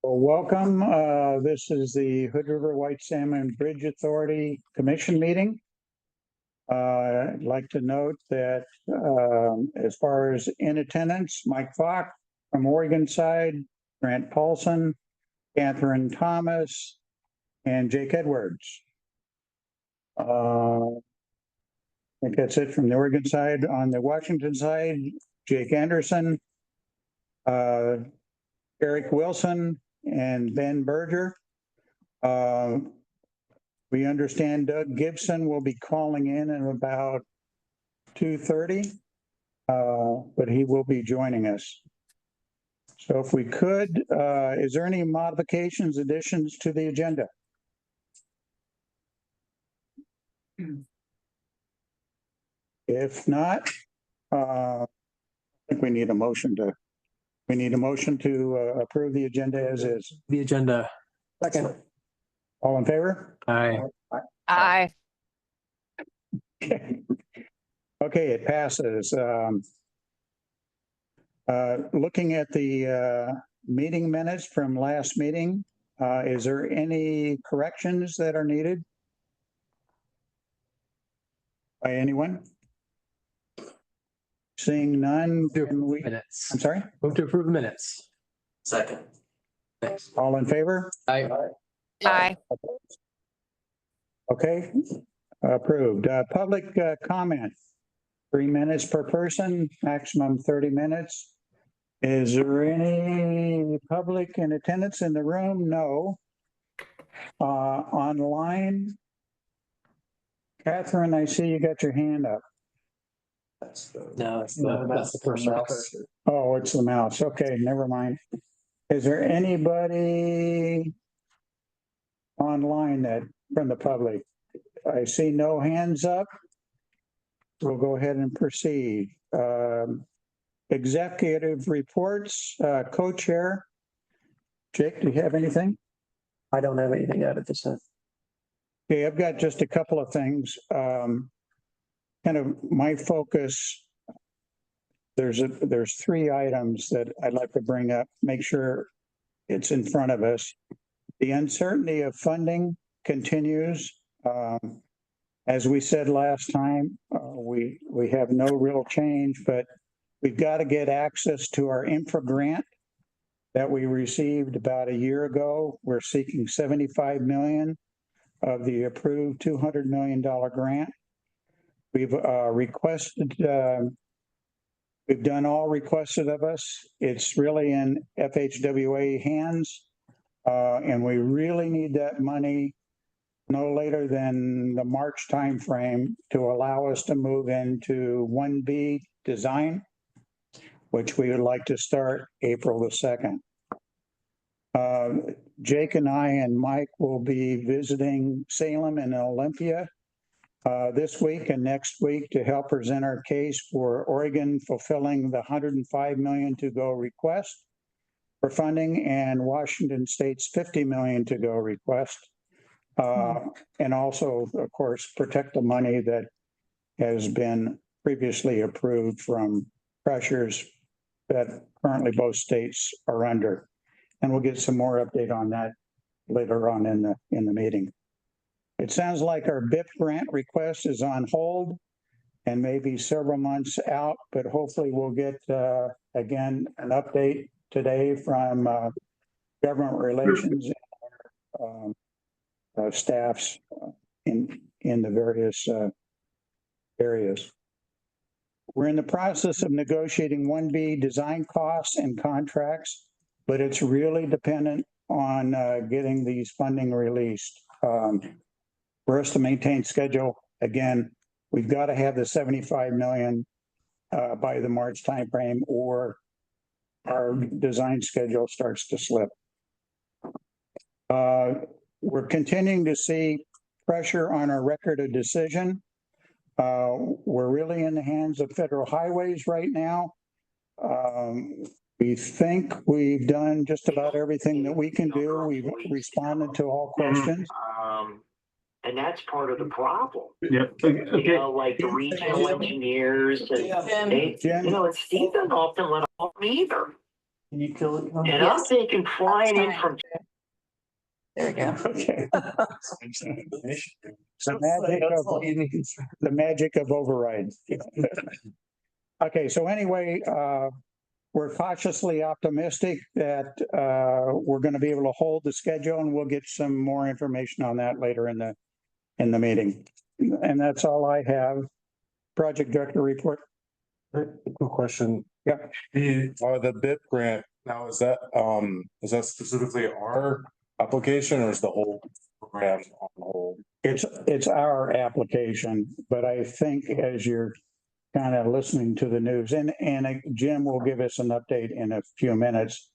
Well, welcome. This is the Hood River White Salmon Bridge Authority Commission meeting. I'd like to note that as far as in attendance, Mike Falk from Oregon side, Grant Paulson, Catherine Thomas, and Jake Edwards. I think that's it from the Oregon side. On the Washington side, Jake Anderson, Eric Wilson, and Ben Berger. We understand Doug Gibson will be calling in at about 2:30, but he will be joining us. So if we could, is there any modifications, additions to the agenda? If not, I think we need a motion to approve the agenda as is. The agenda. Second. All in favor? Aye. Aye. Okay, it passes. Looking at the meeting minutes from last meeting, is there any corrections that are needed by anyone? Seeing none, can we, Minutes. I'm sorry, Move to approve the minutes. Second. Thanks. all in favor? Aye. Aye. Okay, approved. Public comment, 3 minutes per person, maximum 30 minutes. Is there any public in attendance in the room? No. Online? Catherine, I see you got your hand up. No, that's the person. Oh, it's the mouse. Okay, never mind. Is there anybody online that from the public? I see no hands up. We'll go ahead and proceed. Executive reports, co-chair. Jake, do you have anything? I don't have anything added this time. Okay, I've got just a couple of things. Kind of my focus. There's 3 items that I'd like to bring up, make sure it's in front of us. The uncertainty of funding continues. As we said last time, we have no real change, but we've got to get access to our infra grant that we received about a year ago. We're seeking 75 million of the approved $200 million grant. We've requested, we've done all requested of us. It's really in FHWA hands. And we really need that money no later than the March timeframe to allow us to move into 1B design, which we would like to start April the 2nd. Jake and I and Mike will be visiting Salem and Olympia this week and next week to help present our case for Oregon fulfilling the $105 million to go request for funding and Washington State's $50 million to go request. And also, of course, protect the money that has been previously approved from pressures that currently both states are under. And we'll get some more update on that later on in the meeting. It sounds like our BIP grant request is on hold and maybe several months out, but hopefully we'll get again an update today from government relations staffs in the various areas. We're in the process of negotiating 1B design costs and contracts, but it's really dependent on getting these funding released. For us to maintain schedule, again, we've got to have the 75 million by the March timeframe, or our design schedule starts to slip. We're continuing to see pressure on our record of decision. We're really in the hands of federal highways right now. We think we've done just about everything that we can do. We've responded to all questions. And that's part of the problem. Yep. You know, like the regional engineers and they, you know, and Steve doesn't often let them either. Can you kill it? And I'm thinking flying in from There we go. Okay. The magic of overrides. Okay, so anyway, we're cautiously optimistic that we're going to be able to hold the schedule, and we'll get some more information on that later in the meeting. And that's all I have. Project director report. Quick question. Yeah. The BIP grant, now is that specifically our application or is the whole program on hold? It's our application, but I think as you're kind of listening to the news, and Jim will give us an update in a few minutes.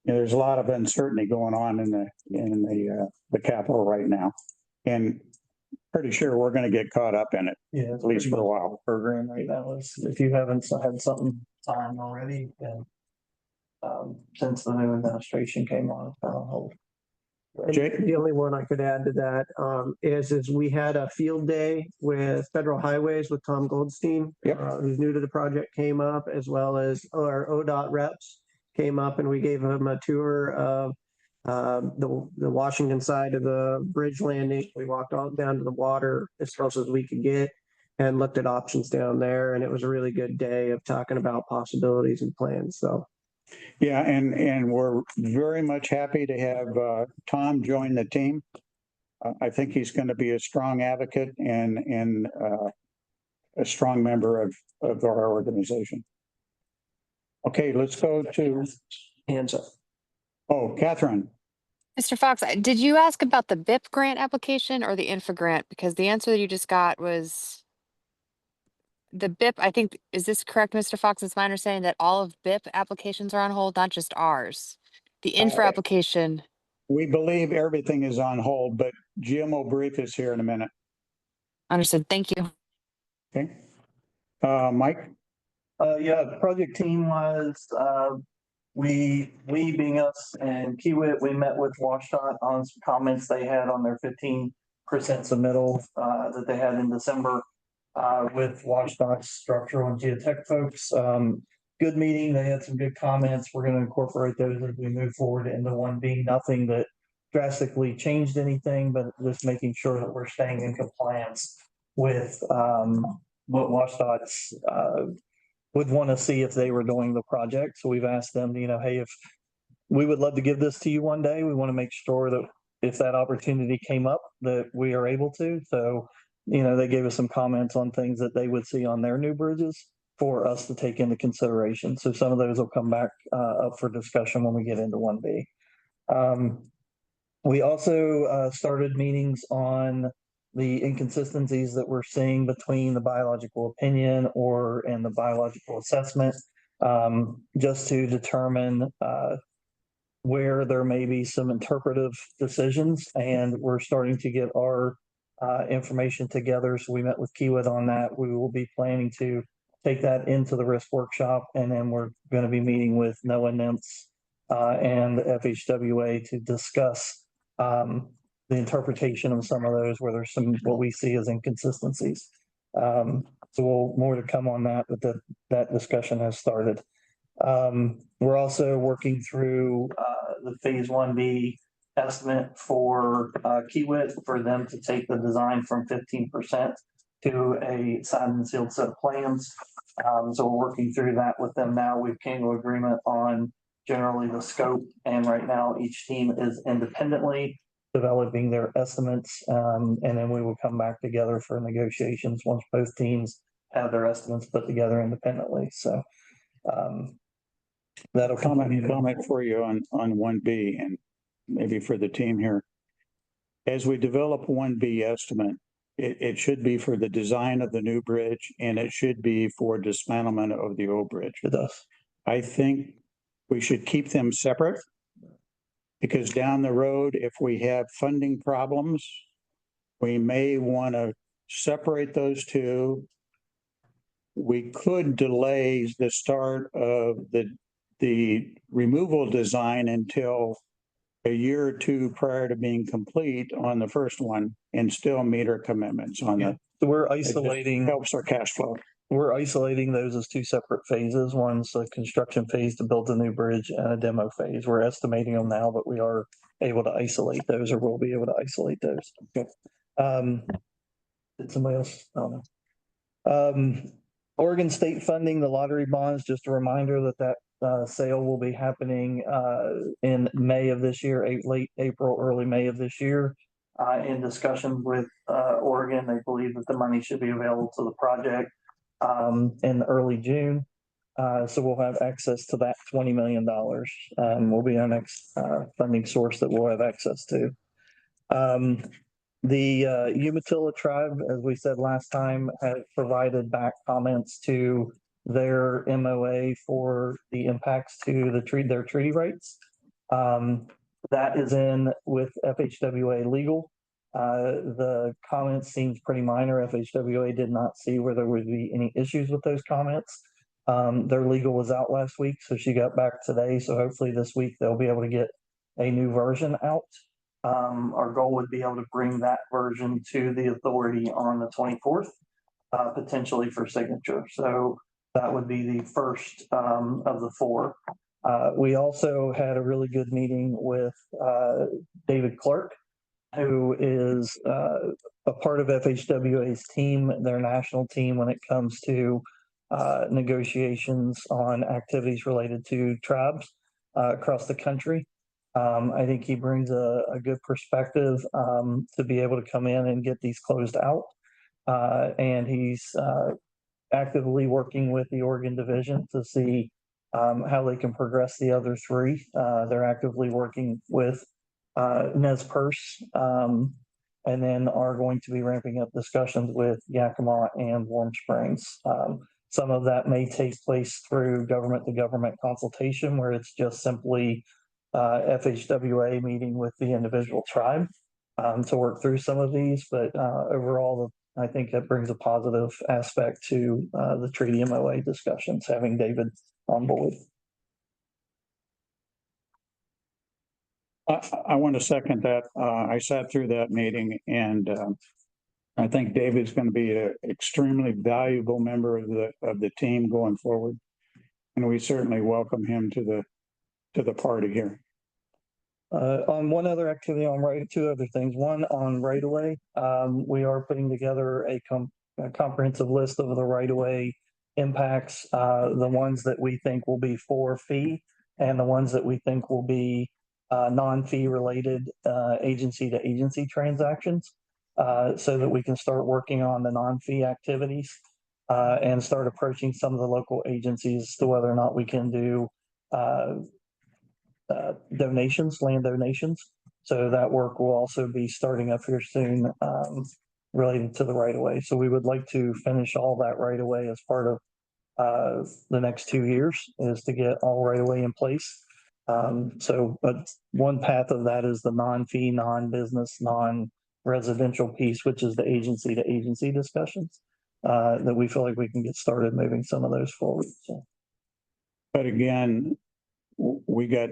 You know, there's a lot of uncertainty going on in the Capitol right now, and pretty sure we're going to get caught up in it, Yeah, at least for a while. program right now is, if you haven't had something signed already, then since the new administration came on, it's been on hold. Jake? The only one I could add to that is we had a field day with Federal Highways with Tom Goldstein, Yep. Who's new to the project, came up, as well as our ODOT reps came up, and we gave him a tour of the Washington side of the bridge landing. We walked all down to the water as close as we could get and looked at options down there. And it was a really good day of talking about possibilities and plans. So. Yeah, and we're very much happy to have Tom join the team. I think he's going to be a strong advocate and a strong member of our organization. Okay, let's go to, Hands up. oh, Catherine. Mr. Fox, did you ask about the BIP grant application or the infra grant? Because the answer that you just got was the BIP. I think, is this correct, Mr. Fox? It's my understanding that all of BIP applications are on hold, not just ours. The infra application. We believe everything is on hold, but Jim will brief us here in a minute. Understood. Thank you. Okay. Mike? Yeah, the project team was, we being us and Kiewit, we met with WashDOT on some comments they had on their 15% submittal that they had in December with WashDOT's structural and geotech folks. Good meeting. They had some good comments. We're going to incorporate those as we move forward into 1B. Nothing that drastically changed anything, but just making sure that we're staying in compliance with what WashDOT's would want to see if they were doing the project. So we've asked them, hey, if we would love to give this to you one day, we want to make sure that if that opportunity came up, that we are able to. So, they gave us some comments on things that they would see on their new bridges for us to take into consideration. So some of those will come back up for discussion when we get into 1B. We also started meetings on the inconsistencies that we're seeing between the biological opinion and the biological assessment, just to determine where there may be some interpretive decisions. And we're starting to get our information together. So we met with Kiewit on that. We will be planning to take that into the risk workshop, and then we're going to be meeting with NOAA, NIMS, and HRWSBA to discuss the interpretation of some of those where there's some what we see as inconsistencies. So more to come on that, but that discussion has started. We're also working through the phase 1B estimate for Kiewit for them to take the design from 15% to a signed and sealed set of plans. So we're working through that with them now. We've came to agreement on generally the scope, and right now each team is independently developing their estimates, and then we will come back together for negotiations once both teams have their estimates put together independently. So that'll comment for you on 1B and maybe for the team here. As we develop 1B estimate, it should be for the design of the new bridge, and it should be for dismantlement of the old bridge. It does. I think we should keep them separate, because down the road, if we have funding problems, we may want to separate those two. We could delay the start of the removal design until a year or two prior to being complete on the first one and still meet our commitments on that. So we're isolating. Helps our cash flow. we're isolating those as two separate phases. One's a construction phase to build the new bridge and a demo phase. We're estimating them now, but we are able to isolate those, or we'll be able to isolate those. Did somebody else? I don't know. Oregon State funding, the lottery bonds, just a reminder that sale will be happening in May of this year, late April, early May of this year. In discussion with Oregon, they believe that the money should be available to the project in early June. So we'll have access to that $20 million. Will be our next funding source that we'll have access to. The Umatilla tribe, as we said last time, has provided back comments to their MOA for the impacts to their treaty rights. That is in with FHWA legal. The comments seems pretty minor. FHWA did not see where there would be any issues with those comments. Their legal was out last week, so she got back today. So hopefully this week they'll be able to get a new version out. Our goal would be able to bring that version to the authority on the 24th, potentially for signature. So that would be the first of the four. We also had a really good meeting with David Clark, who is a part of FHWA's team, their national team, when it comes to negotiations on activities related to tribes across the country. I think he brings a good perspective to be able to come in and get these closed out. And he's actively working with the Oregon division to see how they can progress the other three. They're actively working with Nez Perce, and then are going to be ramping up discussions with Yakima and Warm Springs. Some of that may take place through government to government consultation, where it's just simply FHWA meeting with the individual tribe to work through some of these. But overall, I think that brings a positive aspect to the treaty MOA discussions, having David on board. I want to second that. I sat through that meeting, and I think David's going to be an extremely valuable member of the team going forward. And we certainly welcome him to the party here. On one other activity, two other things. One on right of way. We are putting together a comprehensive list of the right of way impacts, the ones that we think will be for fee and the ones that we think will be non-fee related agency to agency transactions, so that we can start working on the non-fee activities and start approaching some of the local agencies as to whether or not we can do donations, land donations. So that work will also be starting up here soon, related to the right of way. So we would like to finish all that right of way as part of the next 2 years, is to get all right of way in place. But one path of that is the non-fee, non-business, non-residential piece, which is the agency to agency discussions, that we feel like we can get started moving some of those forward. So. But again, we got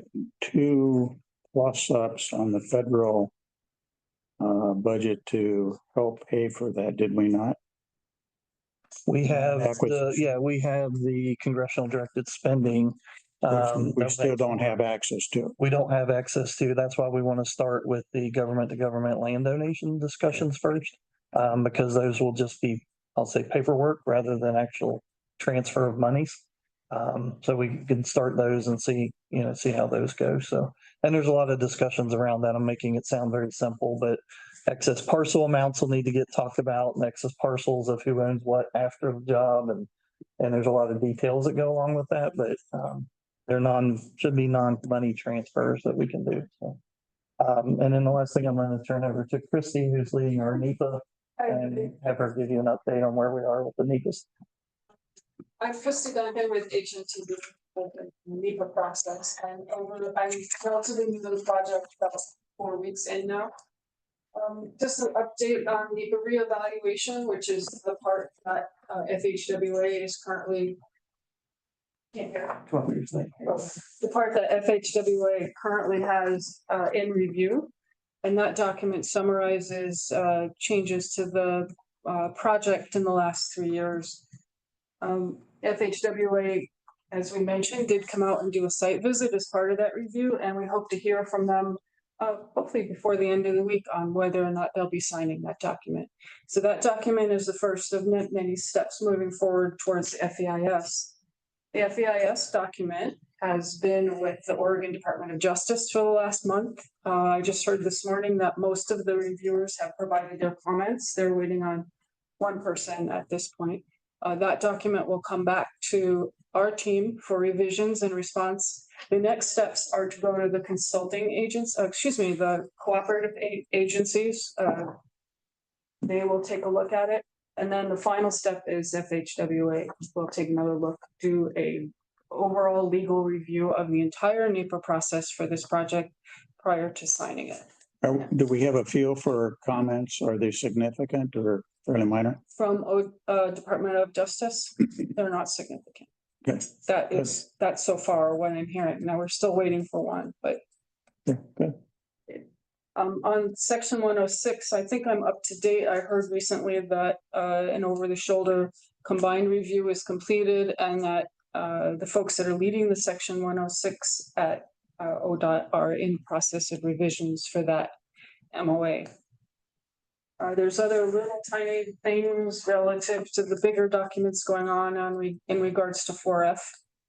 2 plus-ups on the federal budget to help pay for that, did we not? We have we have the congressional directed spending. Which we still don't have access to. We don't have access to. That's why we want to start with the government to government land donation discussions first, because those will just be, I'll say, paperwork rather than actual transfer of monies. So we can start those and see how those go. So, and there's a lot of discussions around that. I'm making it sound very simple, but excess parcel amounts will need to get talked about, and excess parcels of who owns what after the job. And there's a lot of details that go along with that, but they're should be non-money transfers that we can do. So, and then the last thing I'm going to turn over to Christy, who's leading our NEPA, and have her give you an update on where we are with the NEPA. I'm Christy Duncan with HRWSBA, the NEPA process, and I'm relatively new to the project, about 4 weeks in now. Just an update on NEPA reevaluation, which is the part that FHWA is currently. The part that FHWA currently has in review, and that document summarizes changes to the project in the last 3 years. FHWA, as we mentioned, did come out and do a site visit as part of that review, and we hope to hear from them hopefully before the end of the week on whether or not they'll be signing that document. So that document is the first of many steps moving forward towards the FEIS. The FEIS document has been with the Oregon Department of Justice for the last month. I just heard this morning that most of the reviewers have provided their comments. They're waiting on one person at this point. That document will come back to our team for revisions and response. The next steps are to go to the consulting agents, the cooperative agencies. They will take a look at it. And then the final step is FHWA will take another look, do a overall legal review of the entire NEPA process for this project prior to signing it. Do we have a feel for comments? Are they significant or fairly minor? From Department of Justice, they're not significant. Good. That's so far what I'm hearing. Now we're still waiting for one, but Yeah, good. on section 106, I think I'm up to date. I heard recently that an over-the-shoulder combined review is completed and that the folks that are leading the section 106 at ODOT are in process of revisions for that MOA. There's other little tiny things relative to the bigger documents going on in regards to 4F.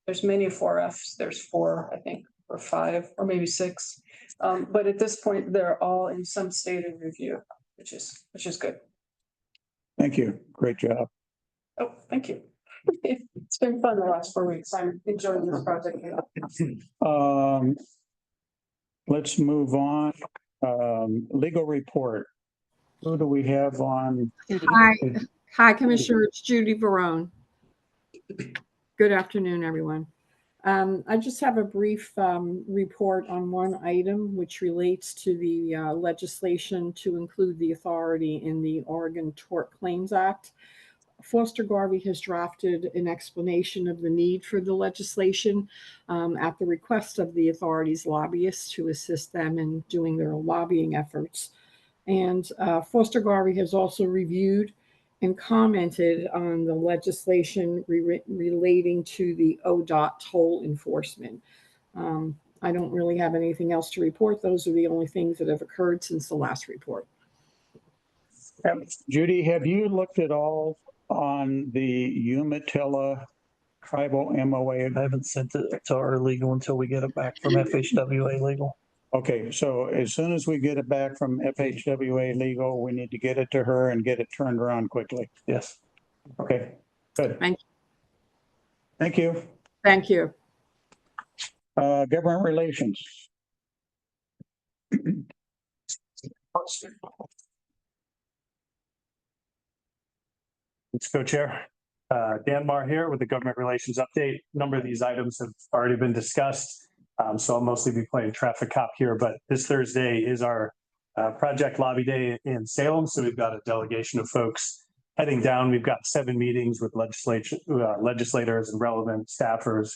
There's many 4Fs. There's 4, I think, or 5, or maybe 6. But at this point, they're all in some state of review, which is good. Thank you. Great job. Oh, thank you. It's been fun the last 4 weeks. I'm enjoying this project. Let's move on. Legal report. Who do we have on? Hi, Commissioner. It's Judy Barone. Good afternoon, everyone. I just have a brief report on one item which relates to the legislation to include the authority in the Oregon Tort Claims Act. Foster Garvey has drafted an explanation of the need for the legislation at the request of the authority's lobbyists to assist them in doing their lobbying efforts. And Foster Garvey has also reviewed and commented on the legislation relating to the ODOT toll enforcement. I don't really have anything else to report. Those are the only things that have occurred since the last report. Judy, have you looked at all on the Umatilla tribal MOA? I haven't sent it to our legal until we get it back from FHWA legal. Okay, so as soon as we get it back from FHWA legal, we need to get it to her and get it turned around quickly. Yes. Okay, good. Thank you. Thank you. Thank you. Government relations. Let's go, Chair. Dan Marr here with the Government Relations Update. A number of these items have already been discussed, so I'll mostly be playing traffic cop here, but this Thursday is our Project Lobby Day in Salem, so we've got a delegation of folks heading down. We've got 7 meetings with legislators and relevant staffers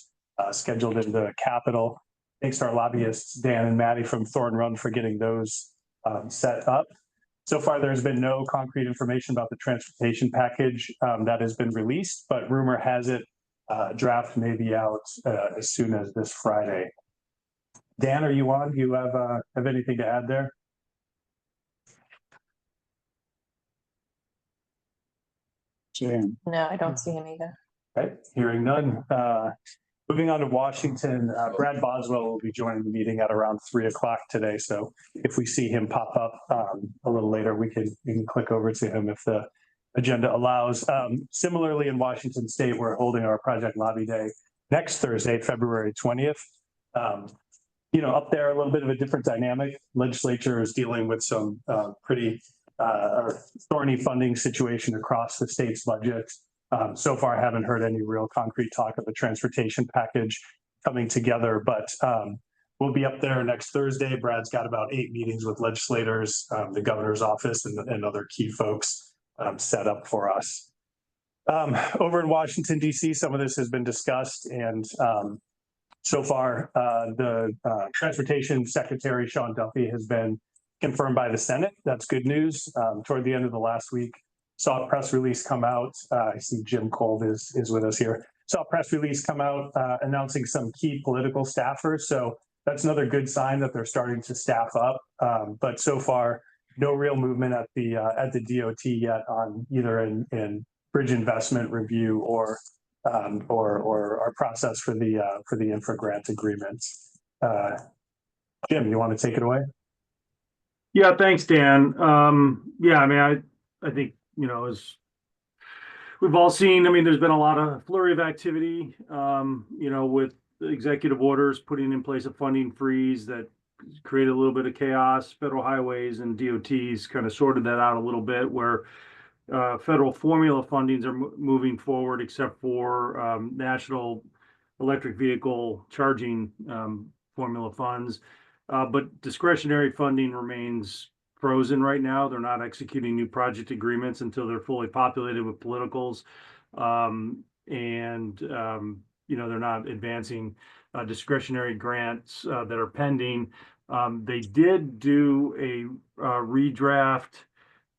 scheduled in the Capitol. Thanks to our lobbyists, Dan and Maddie from Thorn Run, for getting those set up. So far, there's been no concrete information about the transportation package that has been released, but rumor has it draft may be out as soon as this Friday. Dan, are you on? Do you have anything to add there? Jan. No, I don't see any either. Okay, hearing none. Moving on to Washington, Brad Boswell will be joining the meeting at around 3 o'clock today. So if we see him pop up a little later, we can click over to him if the agenda allows. Similarly, in Washington State, we're holding our Project Lobby Day next Thursday, February 20th. Up there, a little bit of a different dynamic. Legislature is dealing with some pretty thorny funding situation across the state's budget. So far, I haven't heard any real concrete talk of a transportation package coming together, but we'll be up there next Thursday. Brad's got about 8 meetings with legislators, the governor's office, and other key folks set up for us. Over in Washington, D.C., some of this has been discussed, and so far, the Transportation Secretary, Sean Duffy, has been confirmed by the Senate. That's good news. Toward the end of the last week, saw a press release come out. I see Jim Kolb is with us here. Saw a press release come out announcing some key political staffers. So that's another good sign that they're starting to staff up. But so far, no real movement at the DOT yet on either in bridge investment review or our process for the infra grant agreements. Jim, you want to take it away? Yeah, thanks, Dan. Yeah, I mean, I think, as we've all seen, I mean, there's been a lot of flurry of activity, with the executive orders putting in place a funding freeze that created a little bit of chaos. Federal highways and DOTs kind of sorted that out a little bit, where federal formula fundings are moving forward, except for national electric vehicle charging formula funds. But discretionary funding remains frozen right now. They're not executing new project agreements until they're fully populated with politicals. They're not advancing discretionary grants that are pending. They did do a redraft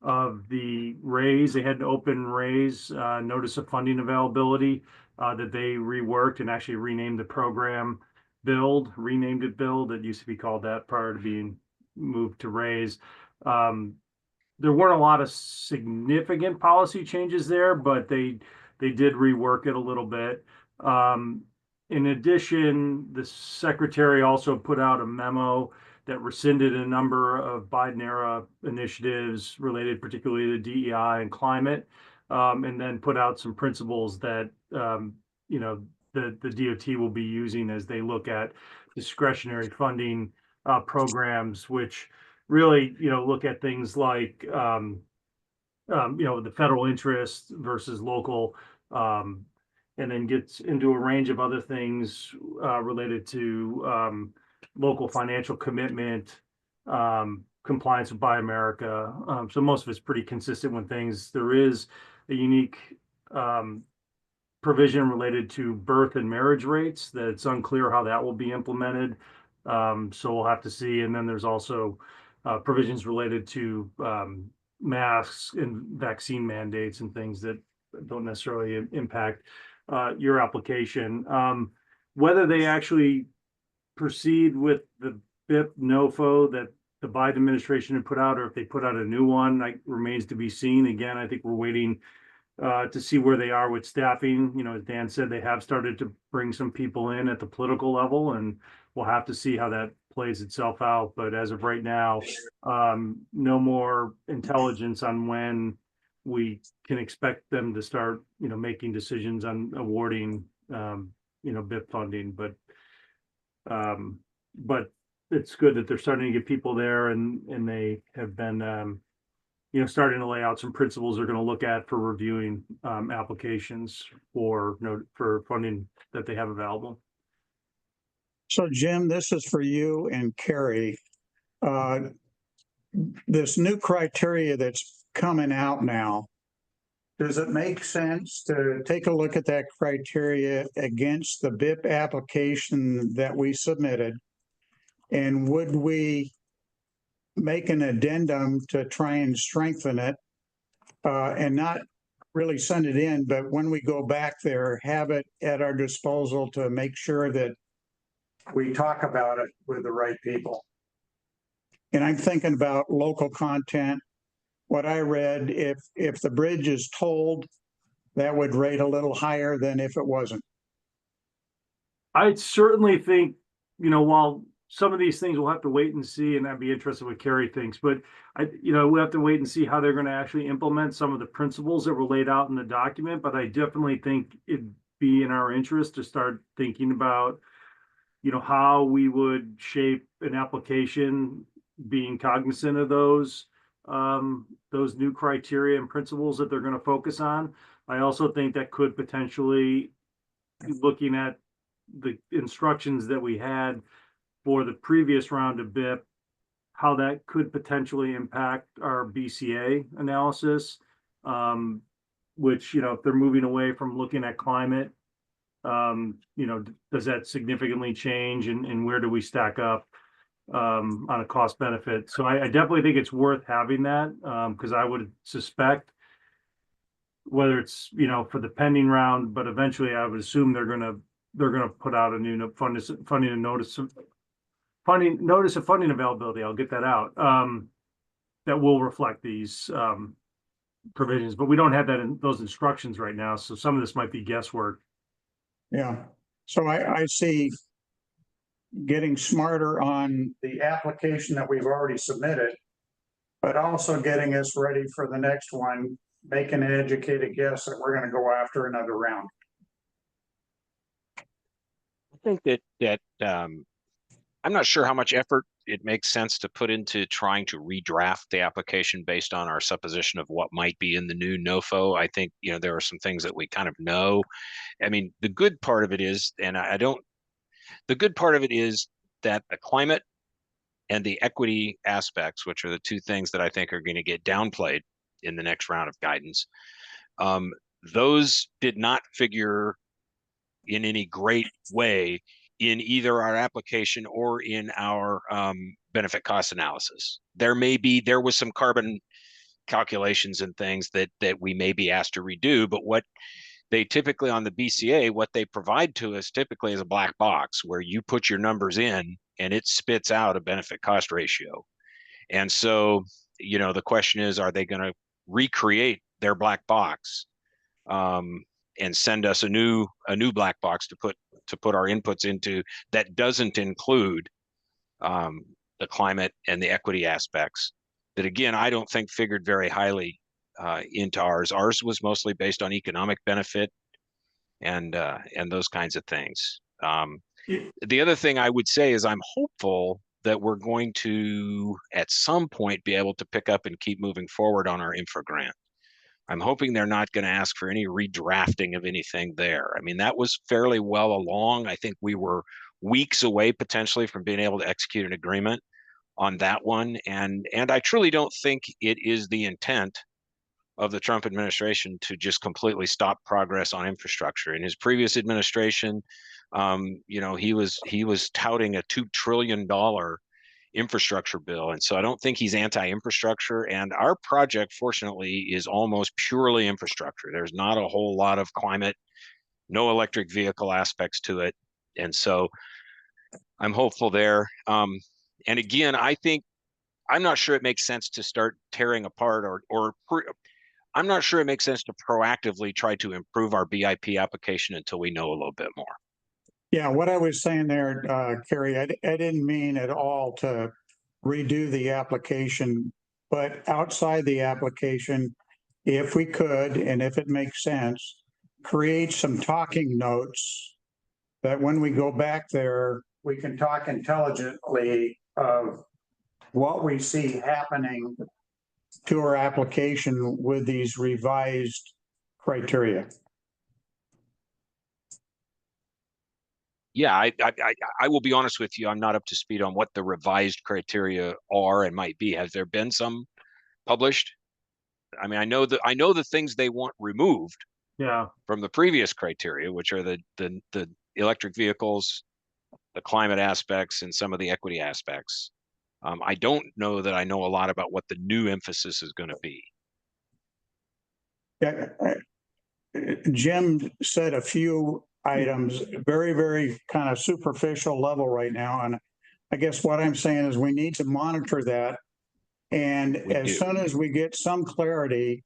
of the raise. They had an open raise notice of funding availability that they reworked and actually renamed the program renamed it Build. It used to be called that prior to being moved to raise. There weren't a lot of significant policy changes there, but they did rework it a little bit. In addition, the secretary also put out a memo that rescinded a number of Biden-era initiatives related particularly to DEI and climate, and then put out some principles that the DOT will be using as they look at discretionary funding programs, which really, look at things like, the federal interest versus local, and then gets into a range of other things related to local financial commitment, compliance with Buy America. So most of it's pretty consistent with things. There is a unique provision related to birth and marriage rates that it's unclear how that will be implemented. So we'll have to see. And then there's also provisions related to masks and vaccine mandates and things that don't necessarily impact your application. Whether they actually proceed with the BIP NOFO that the Biden administration had put out, or if they put out a new one, remains to be seen. Again, I think we're waiting to see where they are with staffing. As Dan said, they have started to bring some people in at the political level, and we'll have to see how that plays itself out. But as of right now, no more intelligence on when we can expect them to start, making decisions on awarding, BIP funding. But it's good that they're starting to get people there, and they have been, starting to lay out some principles they're going to look at for reviewing applications for funding that they have available. So Jim, this is for you and Carrie. This new criteria that's coming out now, does it make sense to take a look at that criteria against the BIP application that we submitted? And would we make an addendum to try and strengthen it and not really send it in, but when we go back there, have it at our disposal to make sure that we talk about it with the right people? And I'm thinking about local content. What I read, if the bridge is tolled, that would rate a little higher than if it wasn't. I certainly think, while some of these things we'll have to wait and see, and I'd be interested what Carrie thinks, but we have to wait and see how they're going to actually implement some of the principles that were laid out in the document. But I definitely think it'd be in our interest to start thinking about, how we would shape an application, being cognizant of those new criteria and principles that they're going to focus on. I also think that could potentially, looking at the instructions that we had for the previous round of BIP, how that could potentially impact our BCA analysis, which, if they're moving away from looking at climate, does that significantly change, and where do we stack up on a cost benefit? So I definitely think it's worth having that, because I would suspect whether it's, you know, for the pending round, but eventually I would assume they're gonna put out a new funding notice of funding availability. I'll get that out. That will reflect these provisions, but we don't have that in those instructions right now. So some of this might be guesswork. Yeah, so I see getting smarter on the application that we've already submitted, but also getting us ready for the next one, making an educated guess that we're gonna go after another round. I think that I'm not sure how much effort it makes sense to put into trying to redraft the application based on our supposition of what might be in the new NOFO. I think, you know, there are some things that we kind of know. I mean, the good part of it is, and the good part of it is that the climate and the equity aspects, which are the two things that I think are going to get downplayed in the next round of guidance, those did not figure in any great way in either our application or in our benefit cost analysis. There was some carbon calculations and things that we may be asked to redo, but what they typically on the BCA, what they provide to us typically is a black box where you put your numbers in and it spits out a benefit cost ratio. And so, you know, the question is, are they going to recreate their black box and send us a new black box to put our inputs into that doesn't include the climate and the equity aspects that, again, I don't think figured very highly into ours. Ours was mostly based on economic benefit and those kinds of things. The other thing I would say is I'm hopeful that we're going to at some point be able to pick up and keep moving forward on our infra grant. I'm hoping they're not going to ask for any redrafting of anything there. I mean, that was fairly well along. I think we were weeks away potentially from being able to execute an agreement on that one. And I truly don't think it is the intent of the Trump administration to just completely stop progress on infrastructure. In his previous administration, you know, he was touting a $2 trillion infrastructure bill. And so I don't think he's anti-infrastructure. And our project, fortunately, is almost purely infrastructure. There's not a whole lot of climate, no electric vehicle aspects to it. And so I'm hopeful there. And again, I'm not sure it makes sense to start tearing apart or I'm not sure it makes sense to proactively try to improve our BIP application until we know a little bit more. Yeah, what I was saying there, Carrie, I didn't mean at all to redo the application, but outside the application, if we could, and if it makes sense, create some talking notes that when we go back there, we can talk intelligently of what we see happening to our application with these revised criteria. Yeah, I will be honest with you. I'm not up to speed on what the revised criteria are and might be. Has there been some published? I mean, I know the things they want removed. Yeah. From the previous criteria, which are the electric vehicles, the climate aspects, and some of the equity aspects. I don't know that I know a lot about what the new emphasis is going to be. Yeah, Jim said a few items, very, very kind of superficial level right now. And I guess what I'm saying is we need to monitor that. And as soon as we get some clarity,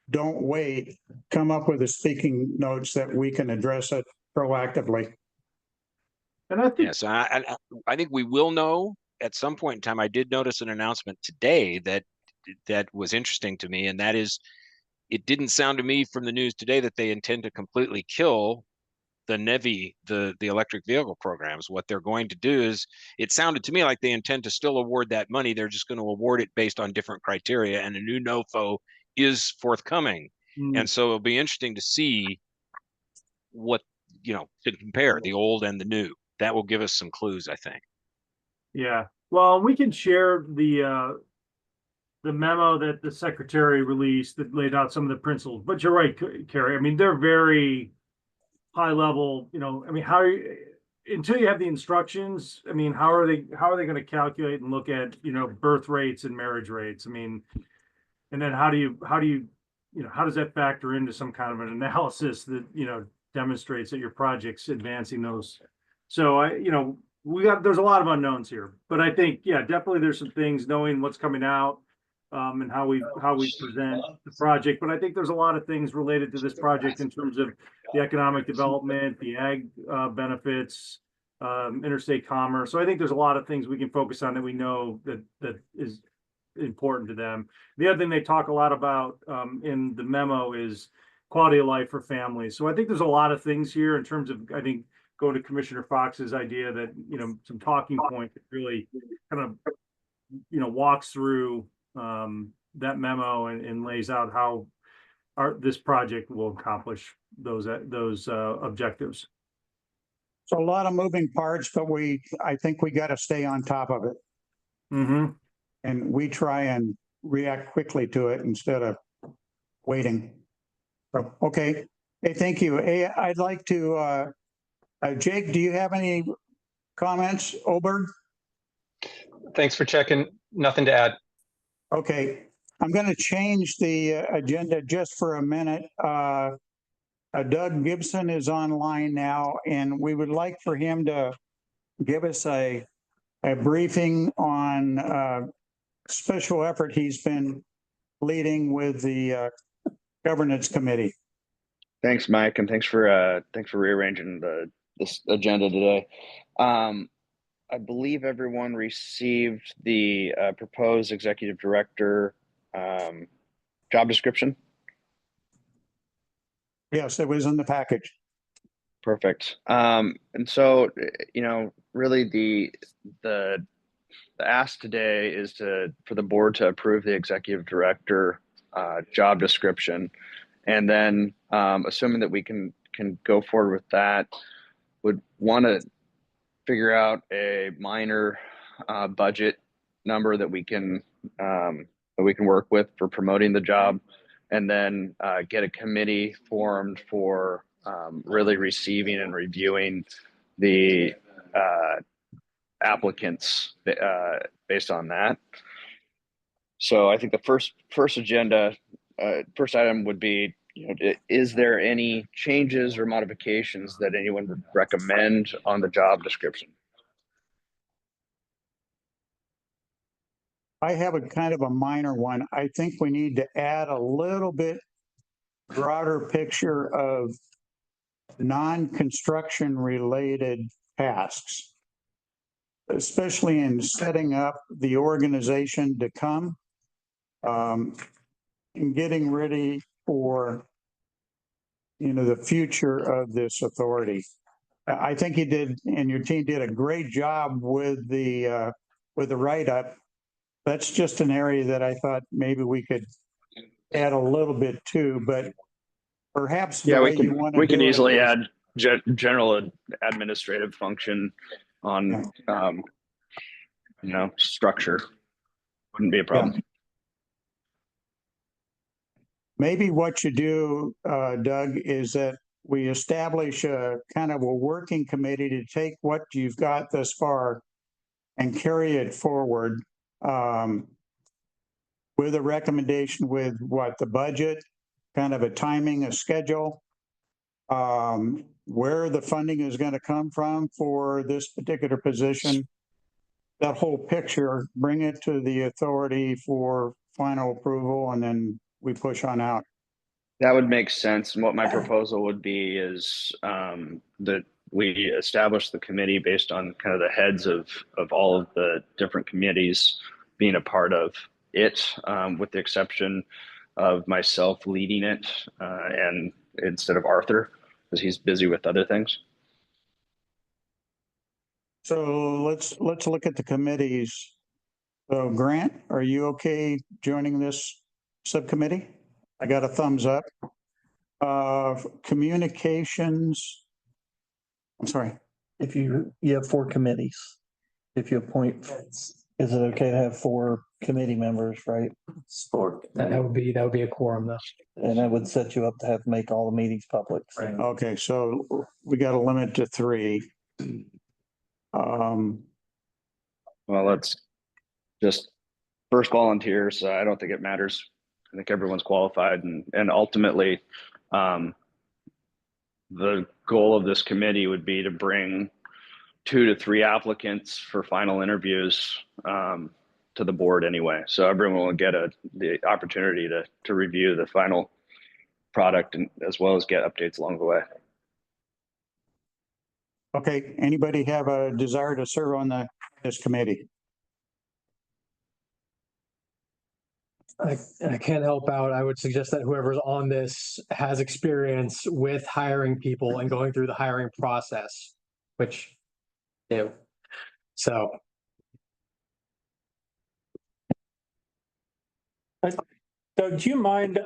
don't wait, come up with the speaking notes that we can address it proactively. And I think, yes, I think we will know at some point in time. I did notice an announcement today that was interesting to me, and that is, it didn't sound to me from the news today that they intend to completely kill the NEVI, the electric vehicle programs. What they're going to do is, it sounded to me like they intend to still award that money. They're just going to award it based on different criteria, and a new NOFO is forthcoming. And so it'll be interesting to see what, you know, to compare the old and the new. That will give us some clues, I think. yeah. Well, we can share the memo that the secretary released that laid out some of the principles. But you're right, Carrie. I mean, they're very high level. You know, I mean, until you have the instructions, I mean, how are they going to calculate and look at, you know, birth rates and marriage rates? I mean, and then how do you how does that factor into some kind of an analysis that, demonstrates that your project's advancing those? So there's a lot of unknowns here, but I think, yeah, definitely there's some things knowing what's coming out, and how we present the project. But I think there's a lot of things related to this project in terms of the economic development, the ag benefits, interstate commerce. So I think there's a lot of things we can focus on that we know that is important to them. The other thing they talk a lot about in the memo is quality of life for families. So I think there's a lot of things here in terms of, I think, go to Commissioner Fox's idea that, some talking point that really kind of, walks through that memo and lays out how this project will accomplish those objectives. So a lot of moving parts, but I think we got to stay on top of it. Mm-hmm. And we try and react quickly to it instead of waiting. So, okay. Hey, thank you. Hey, I'd like to, Jake, do you have any comments? Oberg? Thanks for checking. Nothing to add. Okay. I'm going to change the agenda just for a minute. Doug Gibson is online now, and we would like for him to give us a briefing on special effort he's been leading with the governance committee. Thanks, Mike, and thanks for rearranging this agenda today. I believe everyone received the proposed executive director job description. Yes, it was in the package. Perfect. And so, really the ask today is for the board to approve the executive director job description, and then assuming that we can go forward with that, would want to figure out a minor budget number that we can work with for promoting the job, and then get a committee formed for really receiving and reviewing the applicants based on that. So I think the first item would be, is there any changes or modifications that anyone would recommend on the job description? I have a kind of a minor one. I think we need to add a little bit broader picture of non-construction related tasks, especially in setting up the organization to come, and getting ready for, the future of this authority. I think you did, and your team did a great job with the write-up. That's just an area that I thought maybe we could add a little bit to, but perhaps we can easily add general administrative function on structure. Wouldn't be a problem. Yeah. Maybe what you do, Doug, is that we establish a kind of a working committee to take what you've got thus far and carry it forward with a recommendation with the budget, kind of a timing, a schedule, where the funding is going to come from for this particular position, that whole picture, bring it to the authority for final approval, and then we push on out. That would make sense. And what my proposal would be is that we establish the committee based on kind of the heads of all of the different committees being a part of it, with the exception of myself leading it, and instead of Arthur, because he's busy with other things. So let's look at the committees. So Grant, are you okay joining this subcommittee? I got a thumbs up. Communications. I'm sorry. If you have 4 committees, if you appoint, is it okay to have 4 committee members, right? Sport. That would be a quorum though. And that would set you up to have to make all the meetings public. So. Right. Okay, so we got a limit to 3. Well, let's just first volunteers. I don't think it matters I think everyone's qualified, and ultimately, the goal of this committee would be to bring 2 to 3 applicants for final interviews to the board anyway. So everyone will get the opportunity to review the final product and as well as get updates along the way. Okay, anybody have a desire to serve on this committee? I can't help out. I would suggest that whoever's on this has experience with hiring people and going through the hiring process, which do. So Doug, do you mind,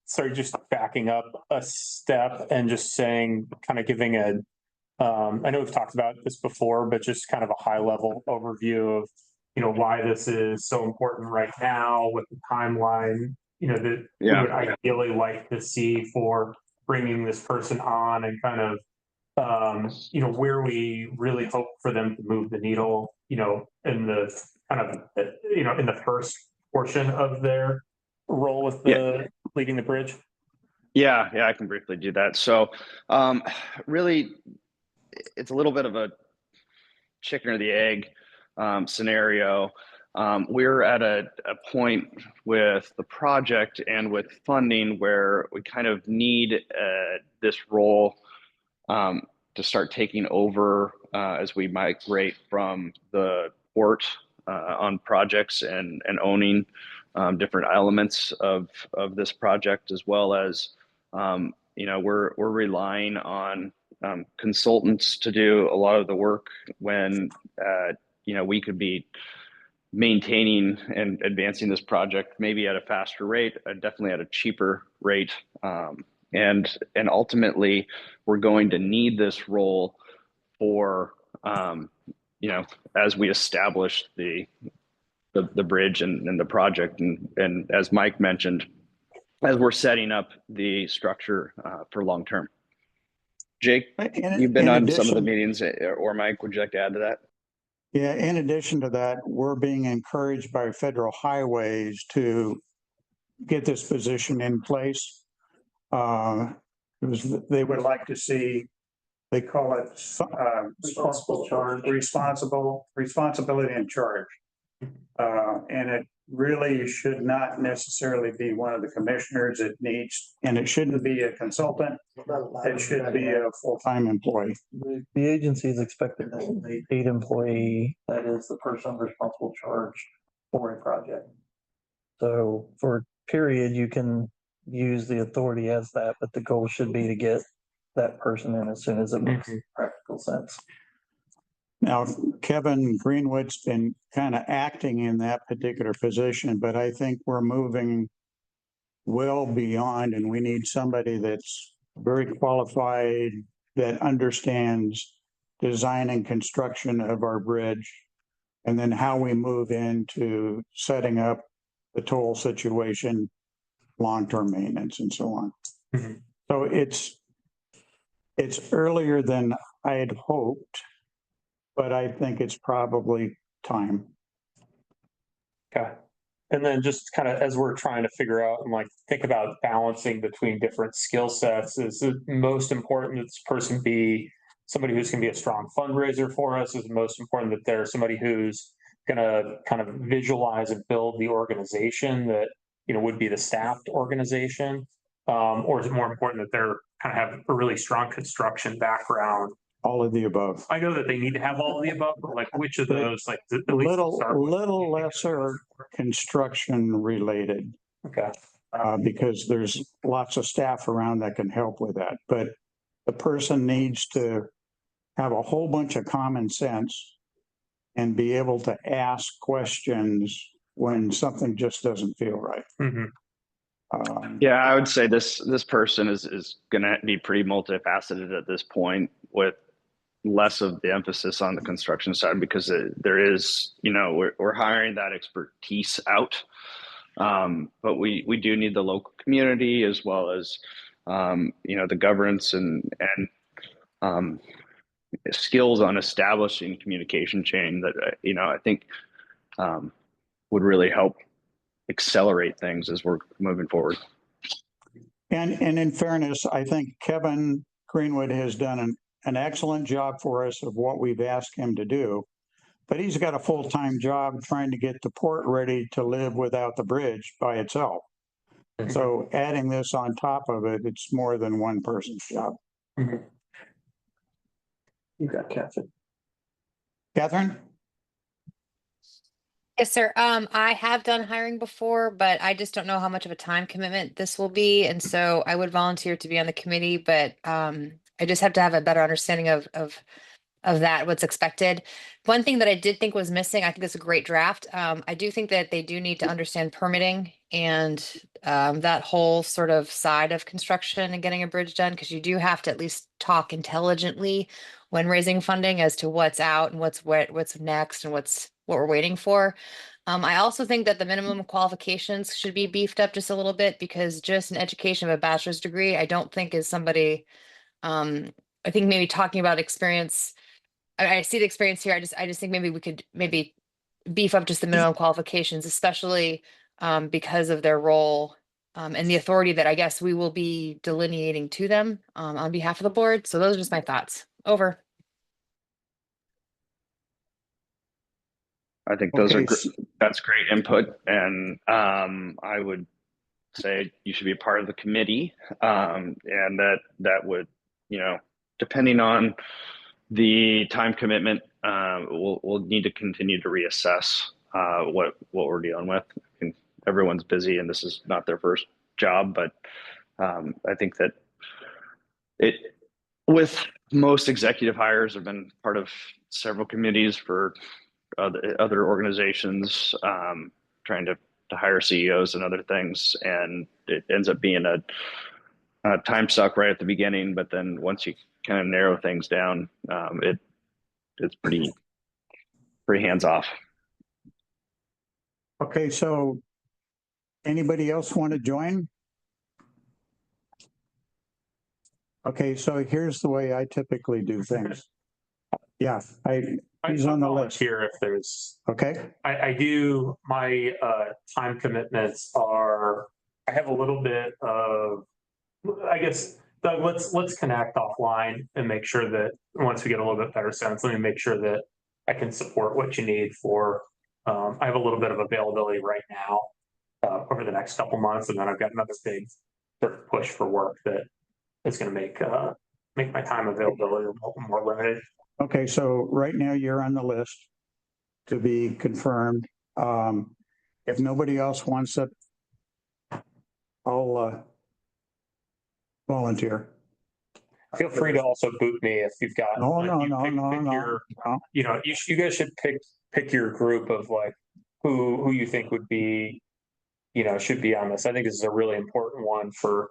sorry, just backing up a step and just saying, kind of giving I know we've talked about this before, but just kind of a high level overview of, why this is so important right now with the timeline, that we would ideally like to see for bringing this person on and kind of, where we really hope for them to move the needle, in the kind of, in the first portion of their role with leading the bridge? Yeah, I can briefly do that. So really, it's a little bit of a chicken or the egg scenario. We're at a point with the project and with funding where we kind of need this role to start taking over as we migrate from the port on projects and owning different elements of this project, as well as we're relying on consultants to do a lot of the work when we could be maintaining and advancing this project maybe at a faster rate, definitely at a cheaper rate, and ultimately we're going to need this role for as we establish the bridge and the project, and as Mike mentioned, as we're setting up the structure for long term. Jake, you've been on some of the meetings, or Mike, would you like to add to that? Yeah, in addition to that, we're being encouraged by Federal Highways to get this position in place. They would like to see, they call it responsibility and charge. And it really should not necessarily be one of the commissioners. And it shouldn't be a consultant. It should be a full-time employee. The agency is expected to have a paid employee that is the person responsible charge for a project. So for period, you can use the authority as that, but the goal should be to get that person in as soon as it makes practical sense. Now, Kevin Greenwood's been kind of acting in that particular position, but I think we're moving well beyond, and we need somebody that's very qualified, that understands design and construction of our bridge, and then how we move into setting up the toll situation, long-term maintenance, and so on. Mm-hmm. So it's earlier than I had hoped, but I think it's probably time. Okay. And then just kind of as we're trying to figure out and think about balancing between different skill sets, is it most important that this person be somebody who's going to be a strong fundraiser for us? Is it most important that they're somebody who's going to kind of visualize and build the organization that, would be the staffed organization? Or is it more important that they're kind of have a really strong construction background? All of the above. I know that they need to have all of the above, but which of those, a little lesser construction related. Okay. Because there's lots of staff around that can help with that, but the person needs to have a whole bunch of common sense and be able to ask questions when something just doesn't feel right. Mm-hmm. Yeah, I would say this person is going to be pretty multifaceted at this point, with less of the emphasis on the construction side, because there is, we're hiring that expertise out. But we do need the local community, as well as, the governance and skills on establishing communication chain that, I think would really help accelerate things as we're moving forward. And in fairness, I think Kevin Greenwood has done an excellent job for us of what we've asked him to do. But he's got a full-time job trying to get the port ready to live without the bridge by itself. So adding this on top of it, it's more than one person's job. You got Catherine. Catherine? Yes, sir. I have done hiring before, but I just don't know how much of a time commitment this will be. And so I would volunteer to be on the committee, but I just have to have a better understanding of that, what's expected. One thing that I did think was missing, I think it's a great draft. I do think that they do need to understand permitting and that whole sort of side of construction and getting a bridge done, because you do have to at least talk intelligently when raising funding as to what's out and what's next and what we're waiting for. I also think that the minimum qualifications should be beefed up just a little bit, because just an education of a bachelor's degree, I don't think is somebody, I think maybe talking about experience, I see the experience here. I just think maybe we could maybe beef up just the minimum qualifications, especially because of their role and the authority that I guess we will be delineating to them on behalf of the board. So those are just my thoughts. Over. I think those Okay, are that's great input, and I would say you should be a part of the committee, and that would, you know, depending on the time commitment, we'll need to continue to reassess what we're dealing with. And everyone's busy, and this is not their first job, but I think that with most executive hires, I've been part of several committees for other organizations, trying to hire CEOs and other things, and it ends up being a time suck right at the beginning. But then once you kind of narrow things down, it's pretty hands off. okay, so anybody else want to join? Okay, so here's the way I typically do things. Yeah, he's on the list. Here, if there's, Okay, I do, my time commitments are, I have a little bit of, I guess, Doug, let's connect offline and make sure that once we get a little bit better sense, let me make sure that I can support what you need for, I have a little bit of availability right now over the next couple months, and then I've got another big sort of push for work that is going to make my time availability more limited. okay, so right now you're on the list to be confirmed. If nobody else wants it, I'll volunteer. Feel free to also boot me if you've got. No, like, no, you no, pick- no, pick no, your- no. You know, you guys should pick your group of like who you think would be, you know, should be on this. I think this is a really important one for,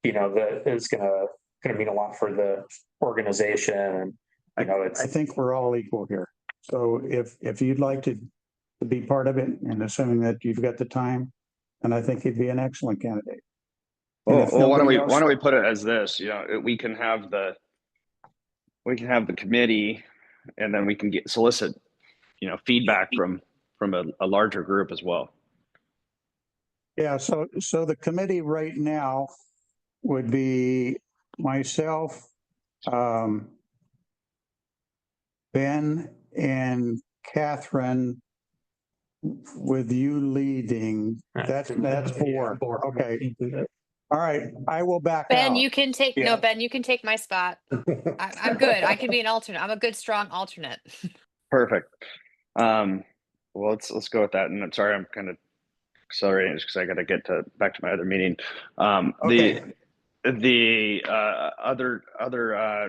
you know, that is gonna mean a lot for the organization. And you know, I think we're all equal here. So if you'd like to be part of it, and assuming that you've got the time, and I think you'd be an excellent candidate. And if Well, why nobody else- don't we put it as this? You know, we can have the committee, and then we can solicit, you know, feedback from a larger group as well. Yeah, so the committee right now would be myself, Ben and Catherine, with you leading. That's four. Okay. All right, I will back Ben, out. you can take, no, Ben, you can take my spot. I'm good. I can be an alternate. I'm a good, strong alternate. Perfect. Well, let's go with that. And I'm sorry, I'm kind of accelerating just because I got to get back to my other meeting. Okay. The other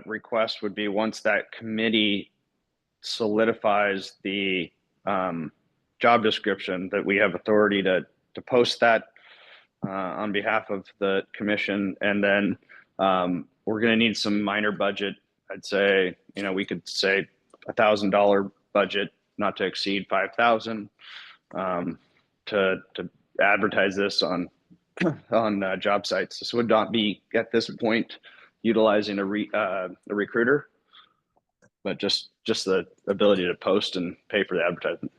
request would be, once that committee solidifies the job description, that we have authority to post that on behalf of the commission. And then we're going to need some minor budget. I'd say, you know, we could say $1,000 budget, not to exceed 5,000, to advertise this on job sites. This would not be at this point utilizing a recruiter, but just the ability to post and pay for the advertisement.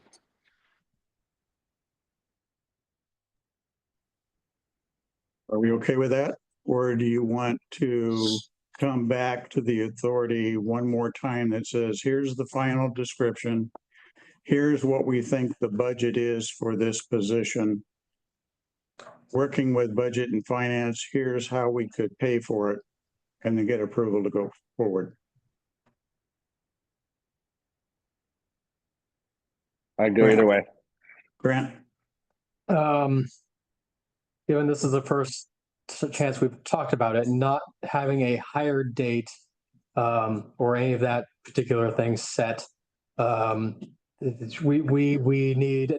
Are we okay with that? Or do you want to come back to the authority one more time that says, here's the final description. Here's what we think the budget is for this position. Working with budget and finance, here's how we could pay for it and then get approval to go forward. I go either way. Grant? Given this is the first chance we've talked about it, not having a higher date or any of that particular thing set. We need, we need